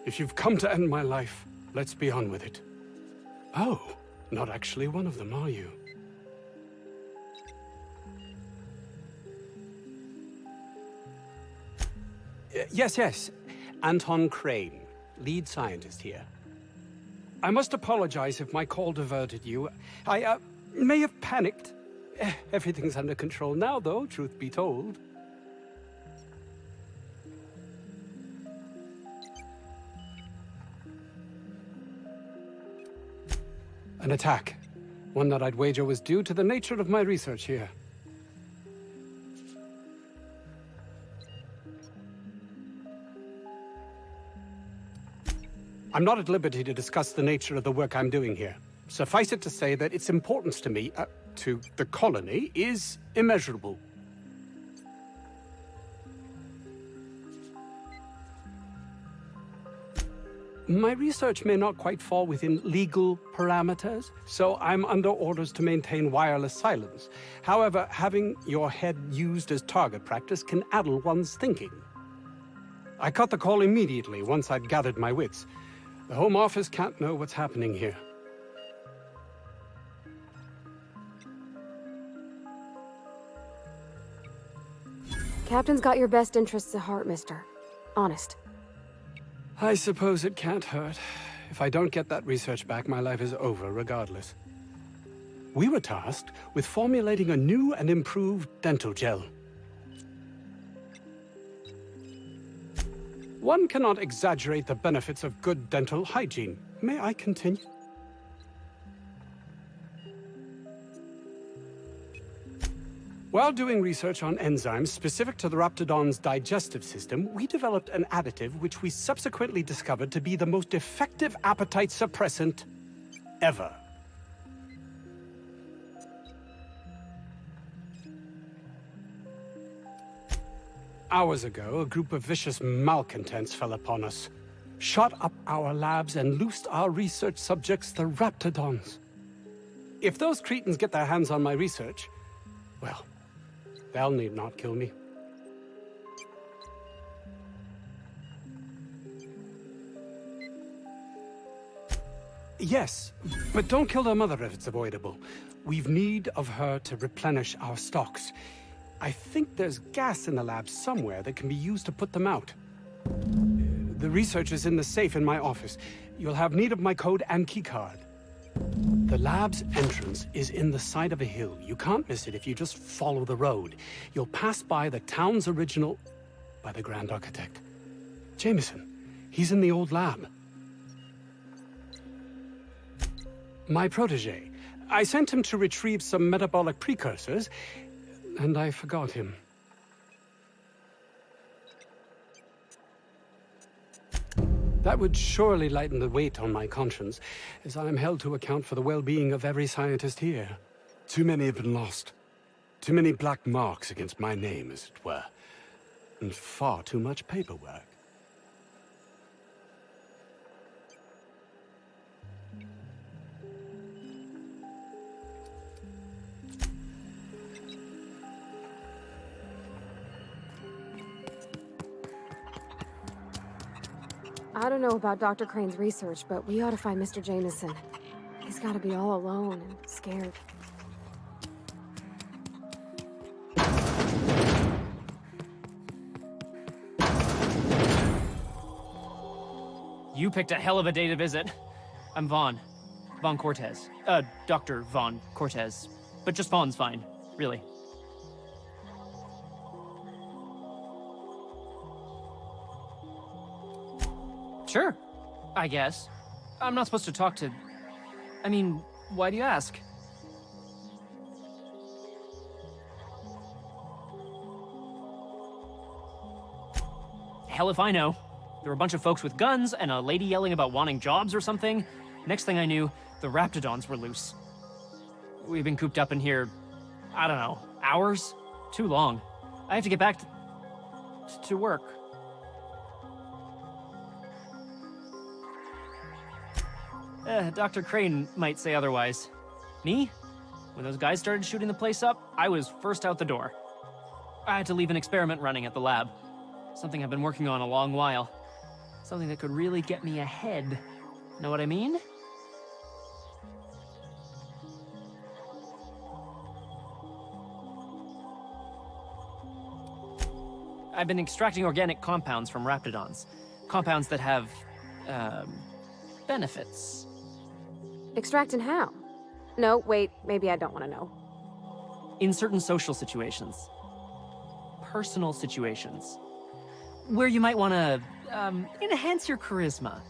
If you've come to end my life, let's be on with it. Oh, not actually one of them, are you? Yes. Anton Crane, lead scientist here. I must apologize if my call diverted you. I may have panicked. Everything's under control now, though, truth be told. An attack. One that I'd wager was due to the nature of my research here. I'm not at liberty to discuss the nature of the work I'm doing here. Suffice it to say that its importance to me, to the colony, is immeasurable. My research may not quite fall within legal parameters, so I'm under orders to maintain wireless silence. However, having your head used as target practice can addle one's thinking. I cut the call immediately once I'd gathered my wits. The Home Office can't know what's happening here. Captain's got your best interests at heart, mister. Honest. I suppose it can't hurt. If I don't get that research back, my life is over regardless. We were tasked with formulating a new and improved dental gel. One cannot exaggerate the benefits of good dental hygiene. May I continue? While doing research on enzymes specific to the Raptidon's digestive system, we developed an additive which we subsequently discovered to be the most effective appetite suppressant ever. Hours ago, a group of vicious malcontents fell upon us, shot up our labs and loosed our research subjects, the Raptidons. If those cretins get their hands on my research, well, they'll need not kill me. Yes, but don't kill their mother if it's avoidable. We've need of her to replenish our stocks. I think there's gas in the lab somewhere that can be used to put them out. The research is in the safe in my office. You'll have need of my code and keycard. The lab's entrance is in the side of a hill. You can't miss it if you just follow the road. You'll pass by the town's original... by the Grand Architect. Jameson. He's in the old lab. My protege. I sent him to retrieve some metabolic precursors, and I forgot him. That would surely lighten the weight on my conscience, as I am held to account for the well-being of every scientist here. Too many have been lost. Too many black marks against my name, as it were. And far too much paperwork. I don't know about Dr. Crane's research, but we ought to find Mr. Jameson. He's got to be all alone and scared. You picked a hell of a day to visit. I'm Vaughn. Vaughn Cortez. Dr. Vaughn Cortez. But just Vaughn's fine, really. Sure, I guess. I'm not supposed to talk to... I mean, why do you ask? Hell if I know. There were a bunch of folks with guns and a lady yelling about wanting jobs or something. Next thing I knew, the Raptidons were loose. We've been cooped up in here, I don't know, hours? Too long. I have to get back to work. Dr. Crane might say otherwise. Me? When those guys started shooting the place up, I was first out the door. I had to leave an experiment running at the lab. Something I've been working on a long while. Something that could really get me ahead. Know what I mean? I've been extracting organic compounds from raptidons. Compounds that have, benefits. Extracting how? No, wait, maybe I don't want to know. In certain social situations. Personal situations. Where you might want to, enhance your charisma.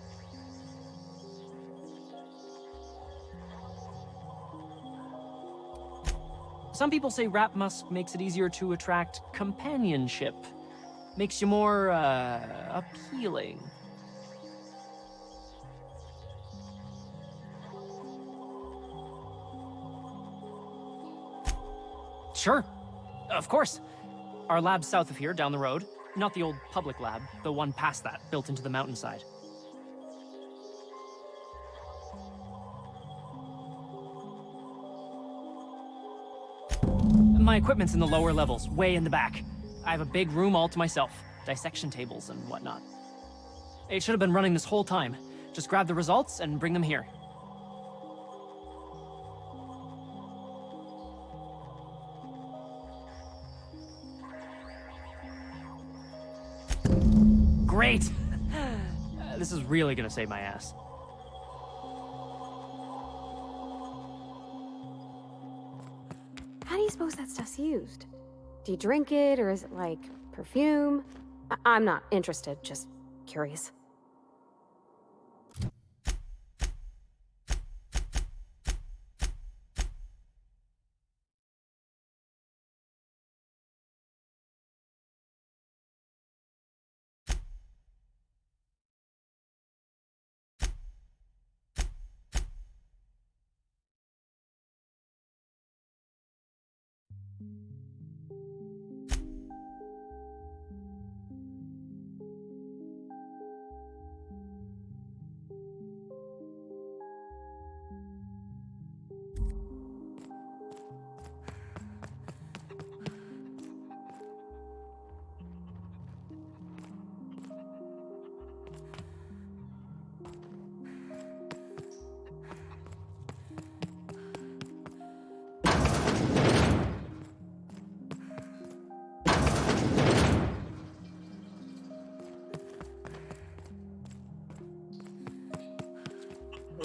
Some people say rap musk makes it easier to attract companionship. Makes you more, appealing. Sure. Of course. Our lab's south of here, down the road. Not the old public lab, the one past that, built into the mountainside. My equipment's in the lower levels, way in the back. I have a big room all to myself, dissection tables and whatnot. It should have been running this whole time. Just grab the results and bring them here. Great! This is really gonna save my ass. How do you suppose that stuff's used? Do you drink it, or is it like perfume? I'm not interested, just curious.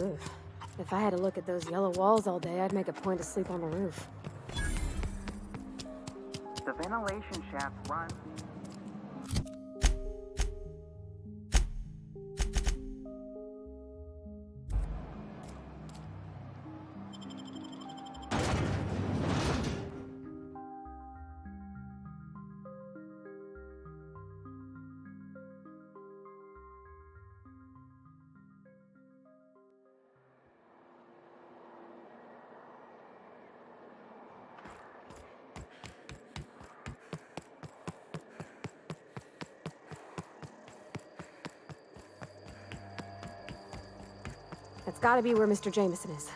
Ugh. If I had to look at those yellow walls all day, I'd make a point to sleep on the roof. The ventilation shaft runs. That's gotta be where Mr. Jameson is.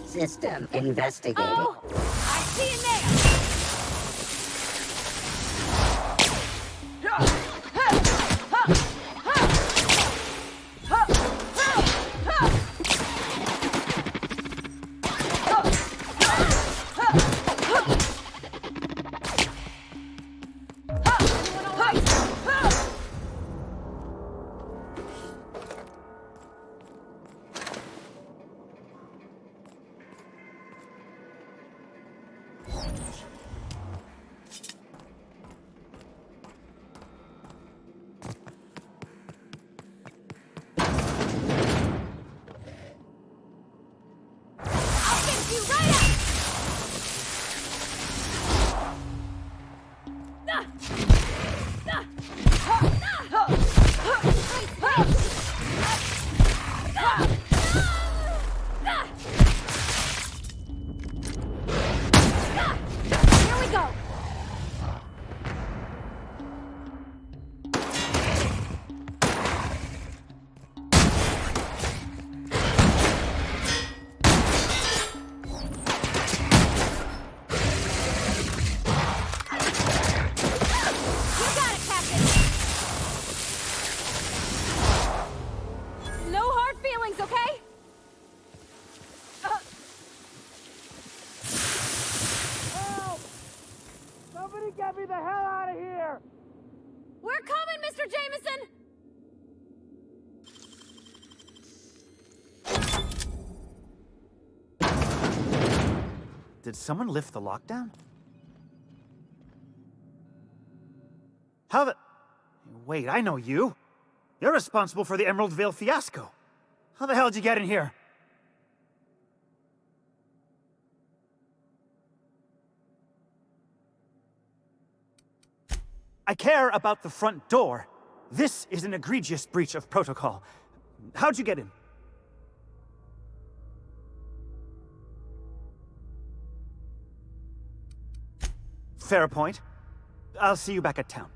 System investigated. Oh! I see it there! Get me the hell out of here! We're coming, Mr. Jameson! Did someone lift the lockdown? How the... Wait, I know you. You're responsible for the Emerald Vale fiasco. How the hell did you get in here? I care about the front door. This is an egregious breach of protocol. How'd you get in? Fair point. I'll see you back at town.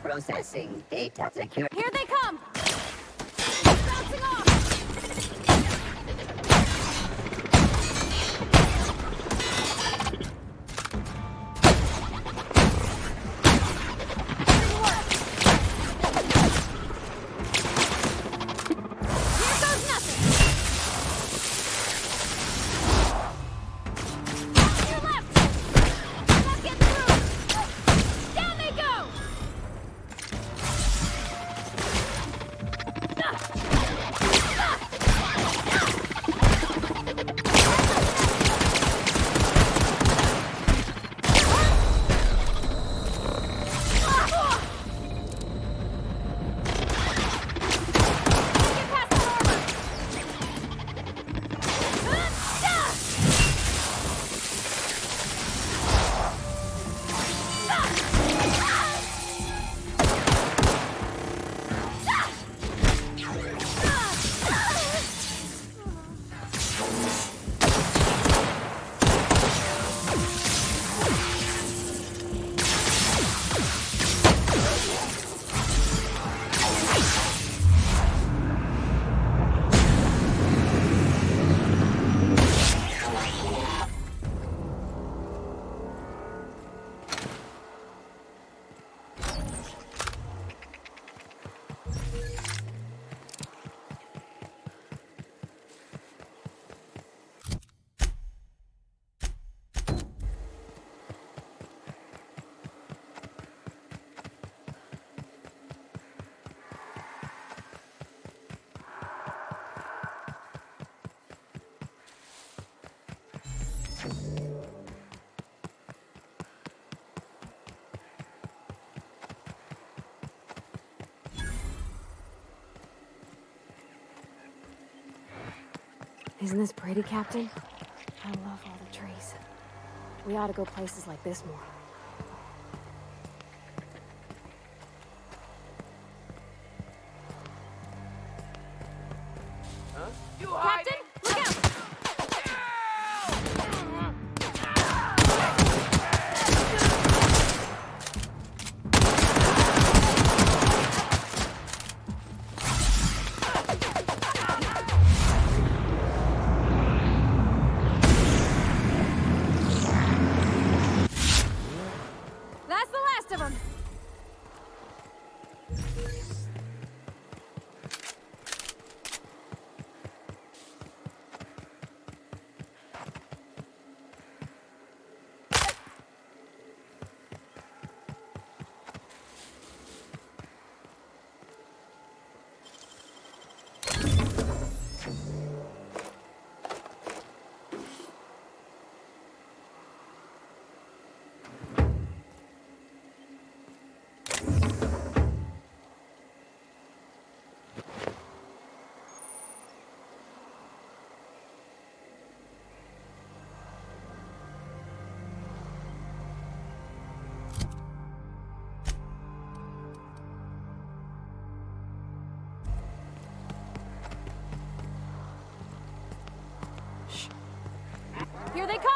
Processing data secure. Here they come! Bouncing off! Isn't this pretty, Captain? I love all the trees. We ought to go places like this more. Captain, look out! That's the last of them! Here they come!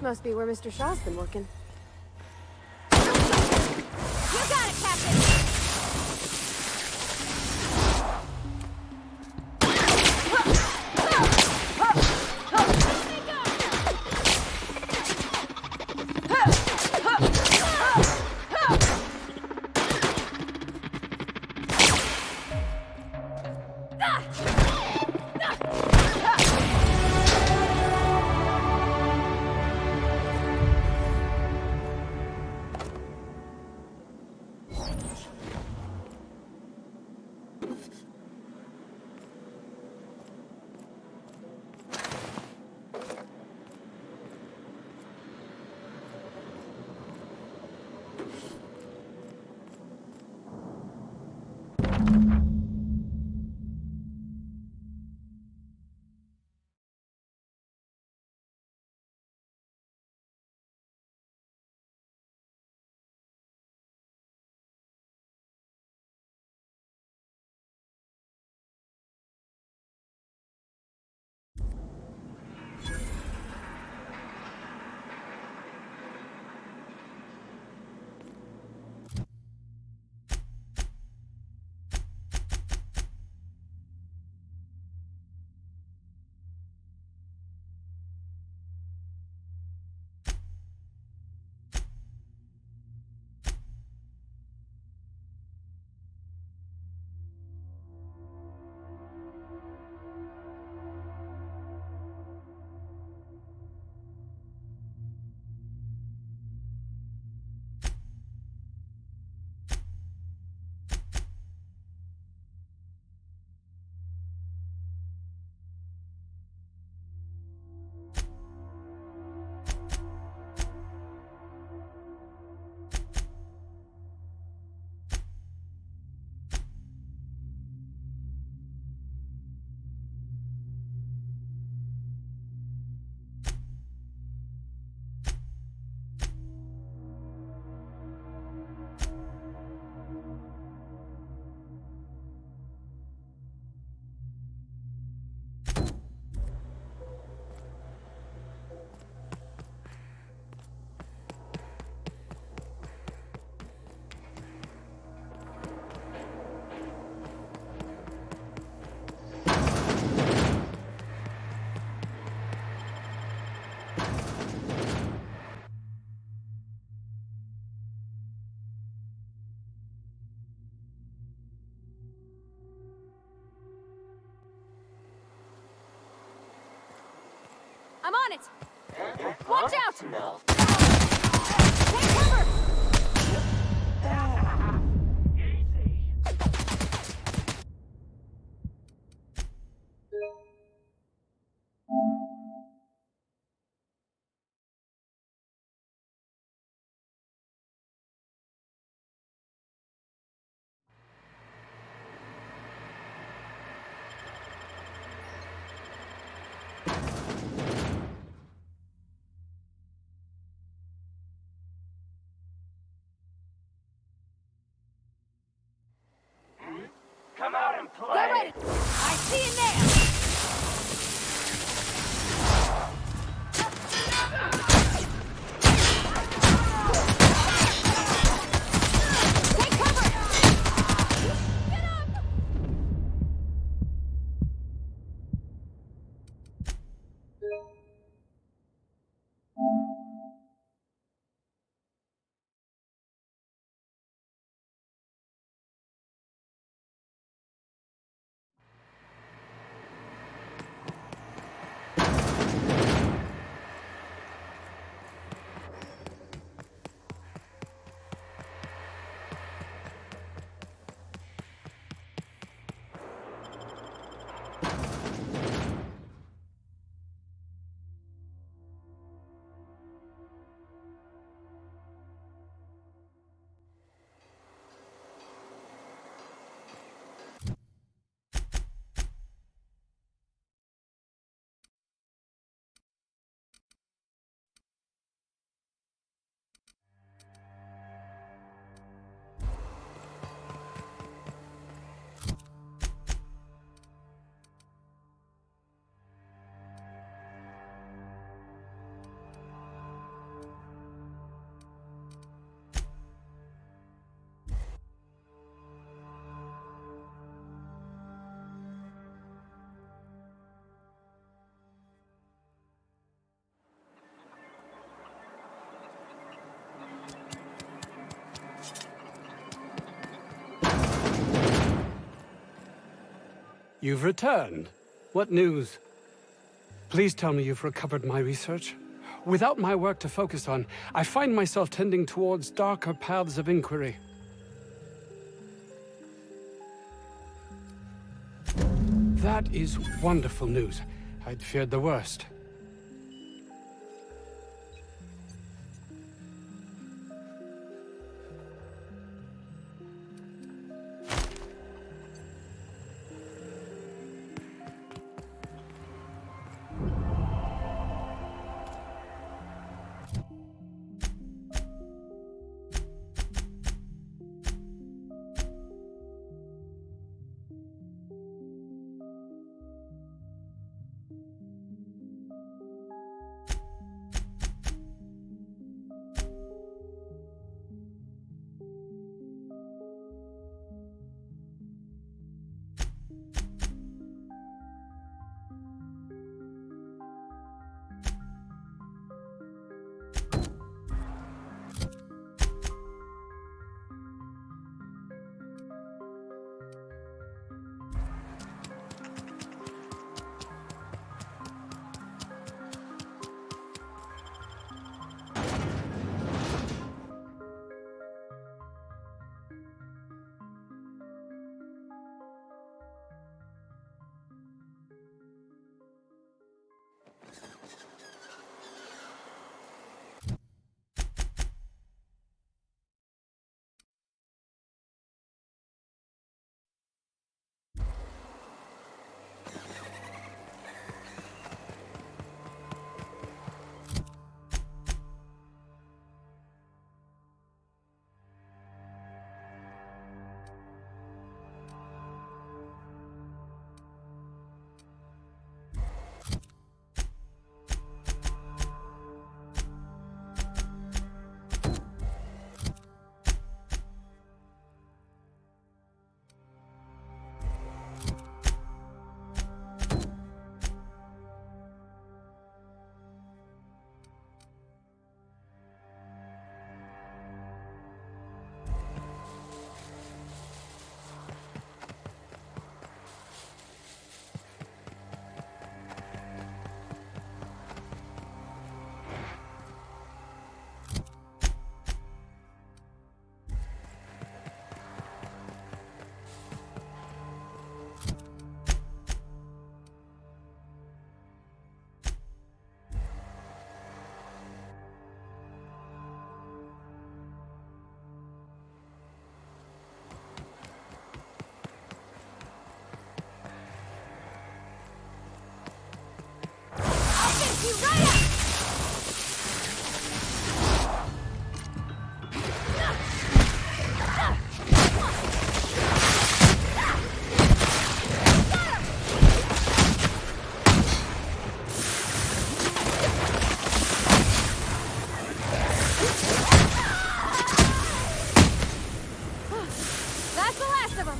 Must be where Mr. Shaw's been working. You got it, Captain! I'm on it! Watch out! Take cover! You've returned. What news? Please tell me you've recovered my research. Without my work to focus on, I find myself tending towards darker paths of inquiry. That is wonderful news. I'd feared the worst. You right up! That's the last of them!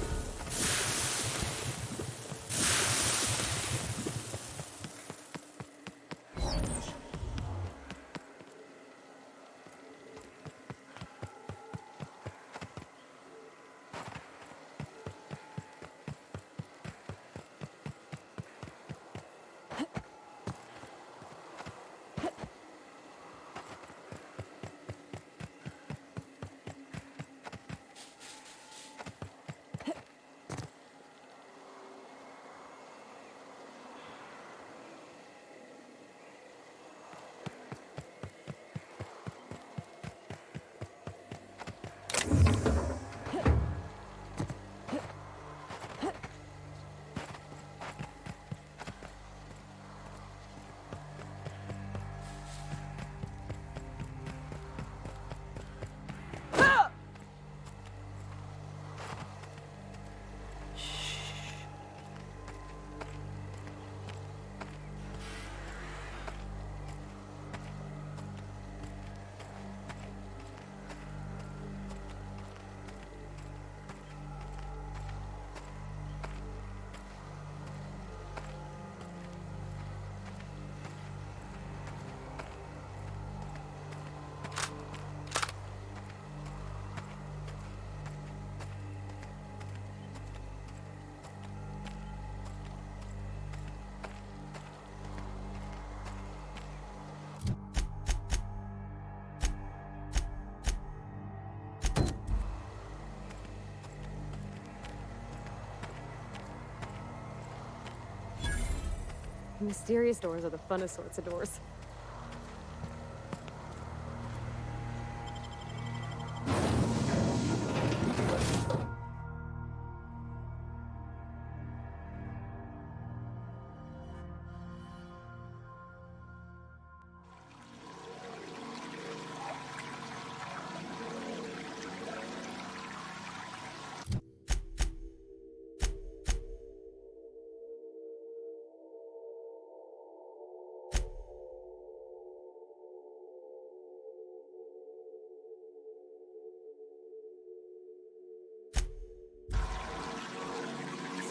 Mysterious doors are the funnest sorts of doors.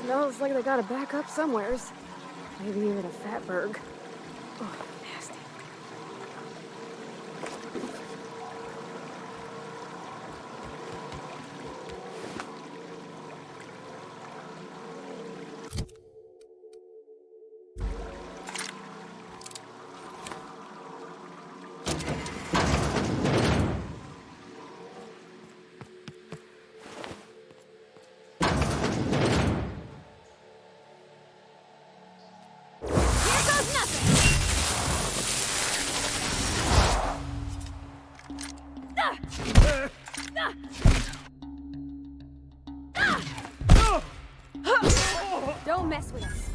Smells like they gotta back up somewheres. Maybe even a fatberg. Oh, nasty. Don't mess with us.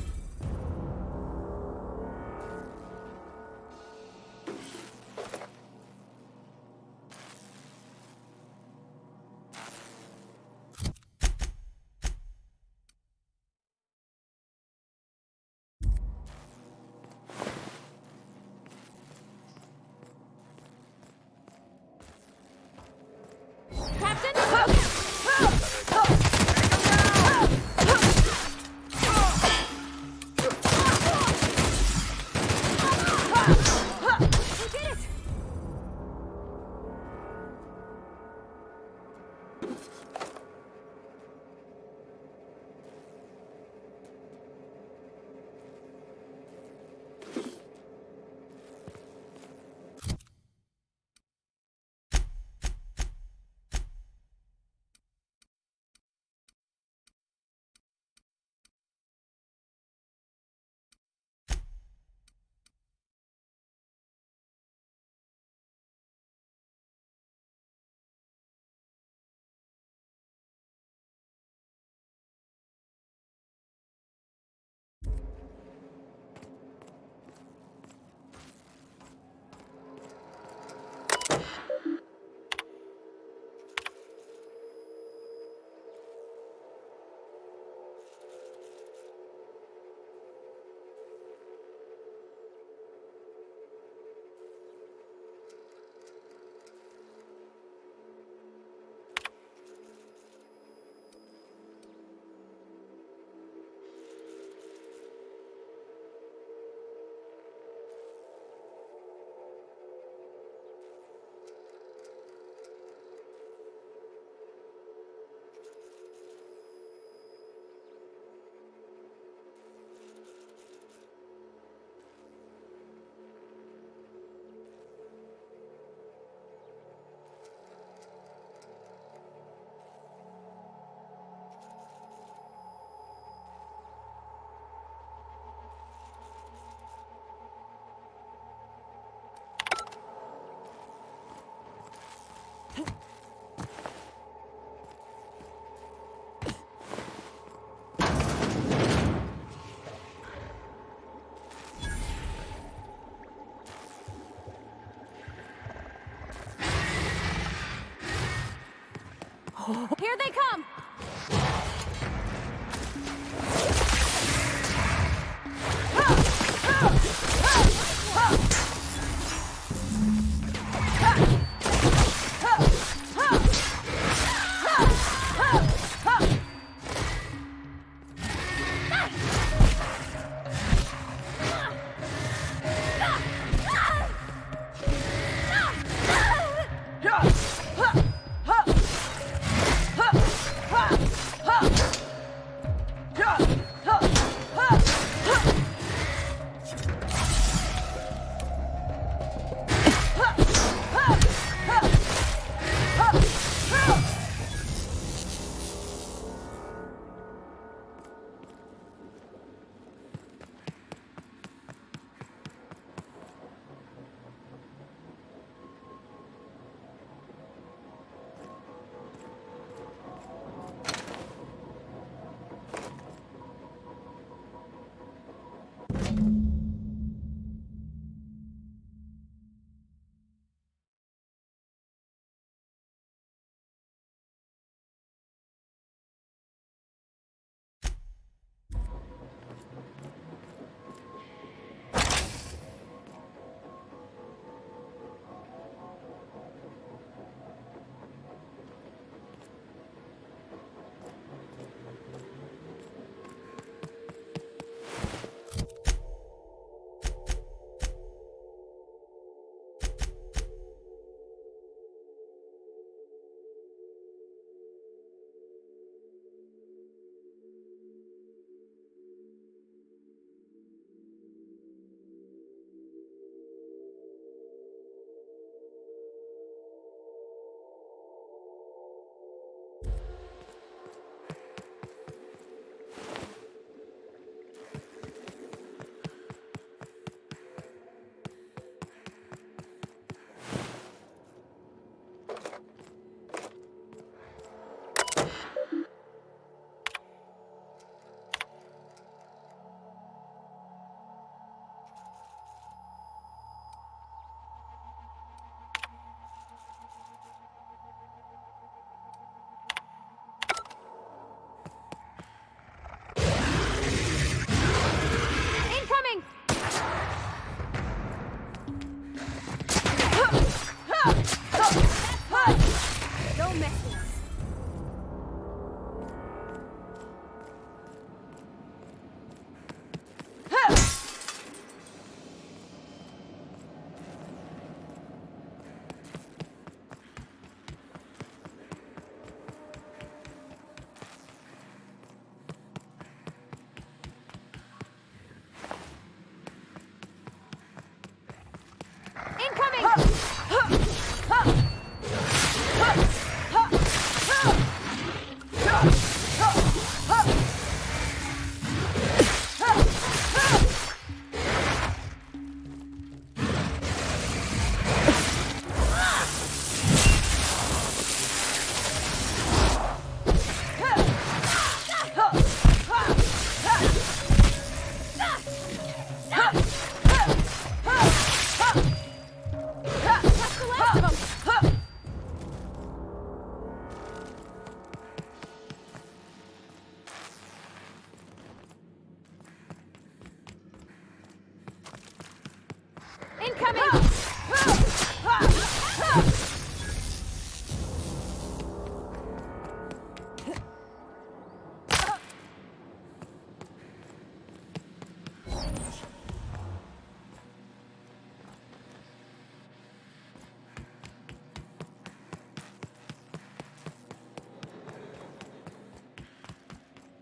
Here they come!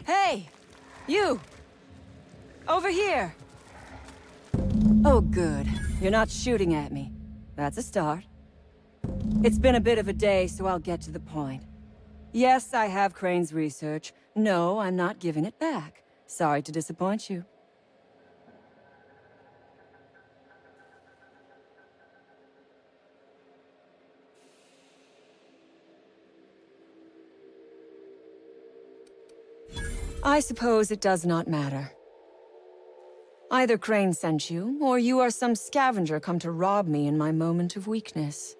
Hey! You! Over here! Oh, good. You're not shooting at me. That's a start. It's been a bit of a day, so I'll get to the point. Yes, I have Crane's research. No, I'm not giving it back. Sorry to disappoint you. I suppose it does not matter. Either Crane sent you, or you are some scavenger come to rob me in my moment of weakness.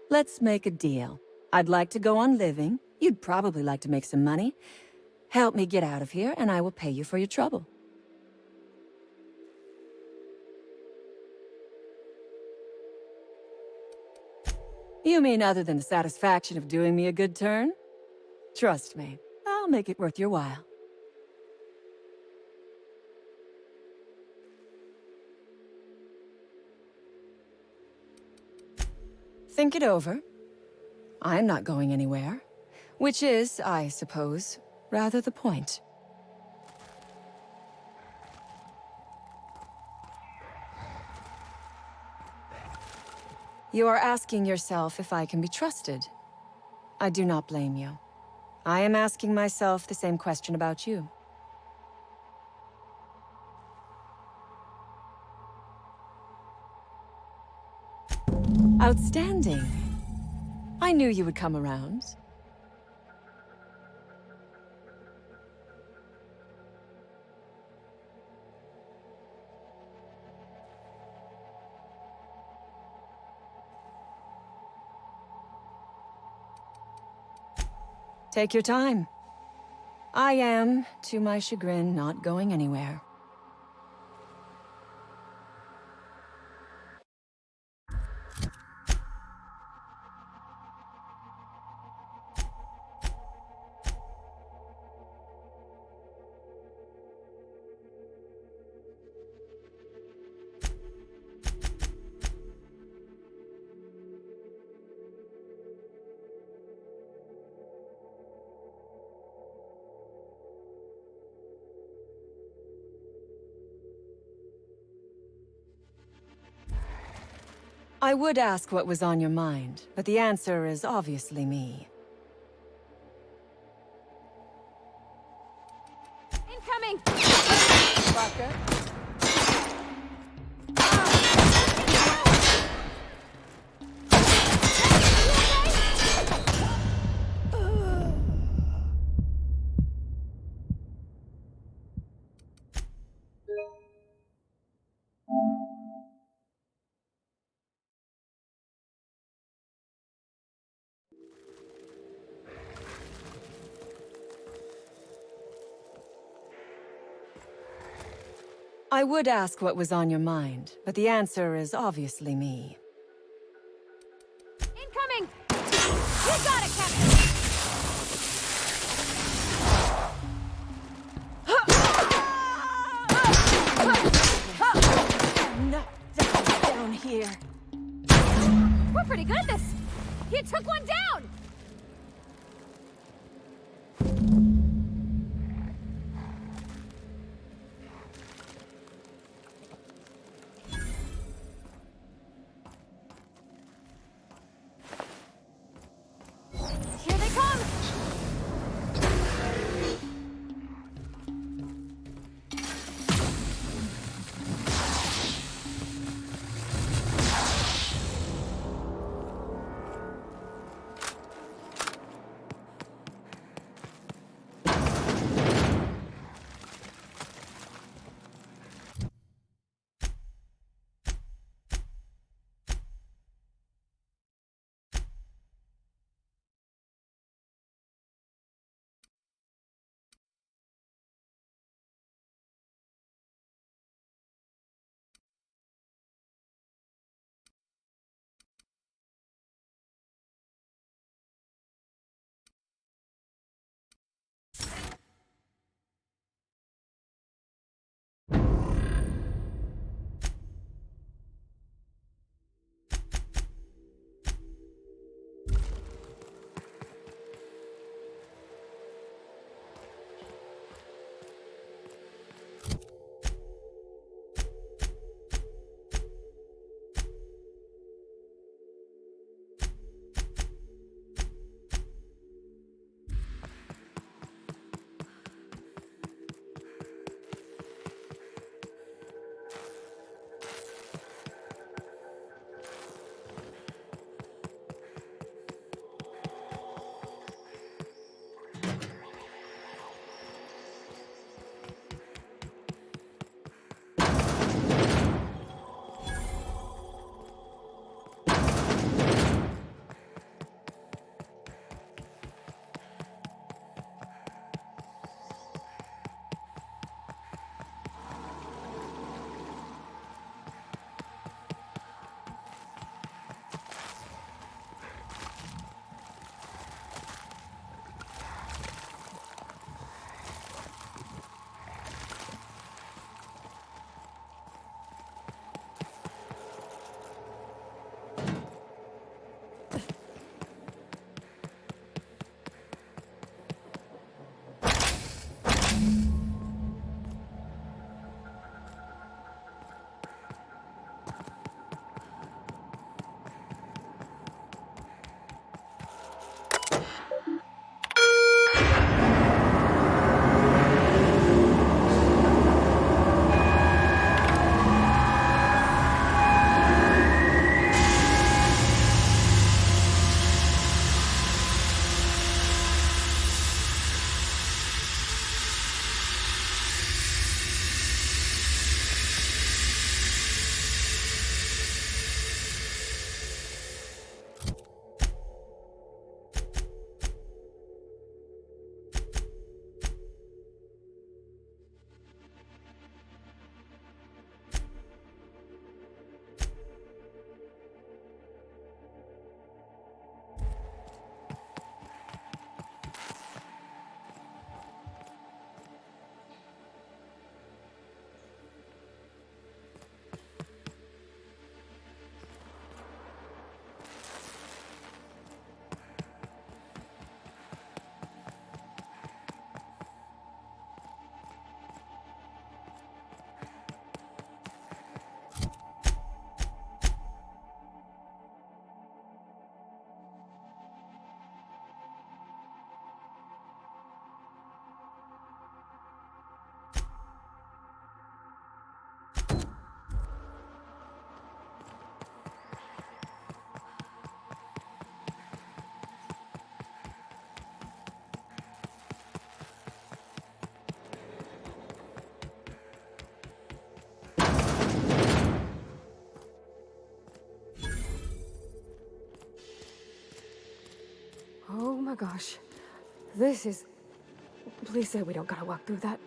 Let's make a deal. I'd like to go on living. You'd probably like to make some money. Help me get out of here, and I will pay you for your trouble. You mean other than the satisfaction of doing me a good turn? Trust me, I'll make it worth your while. Think it over. I'm not going anywhere. Which is, I suppose, rather the point. You are asking yourself if I can be trusted. I do not blame you. I am asking myself the same question about you. Outstanding. I knew you would come around. Take your time. I am, to my chagrin, not going anywhere. I would ask what was on your mind, but the answer is obviously me. Incoming! Vodka? I would ask what was on your mind, but the answer is obviously me. Incoming! You got it, Captain! Not down here. We're pretty good at this! You took one down! Here they come! gosh. This is... Please say we don't gotta walk through that.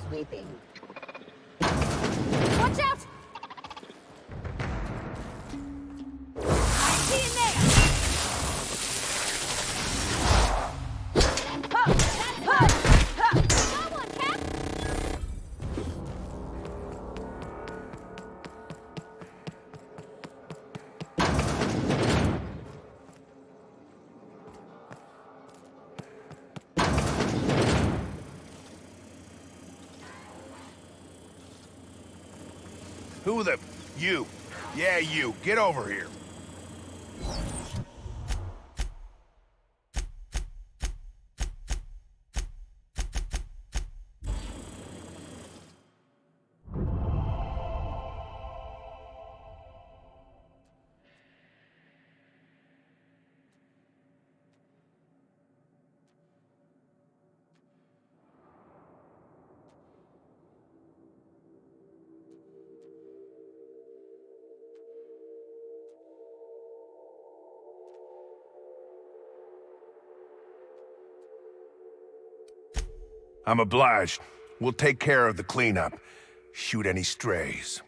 Sweeping. Watch out! I see in there! That's good! Got one, Cap! Who the... You. Yeah, you. Get over here. I'm obliged. We'll take care of the cleanup. Shoot any strays.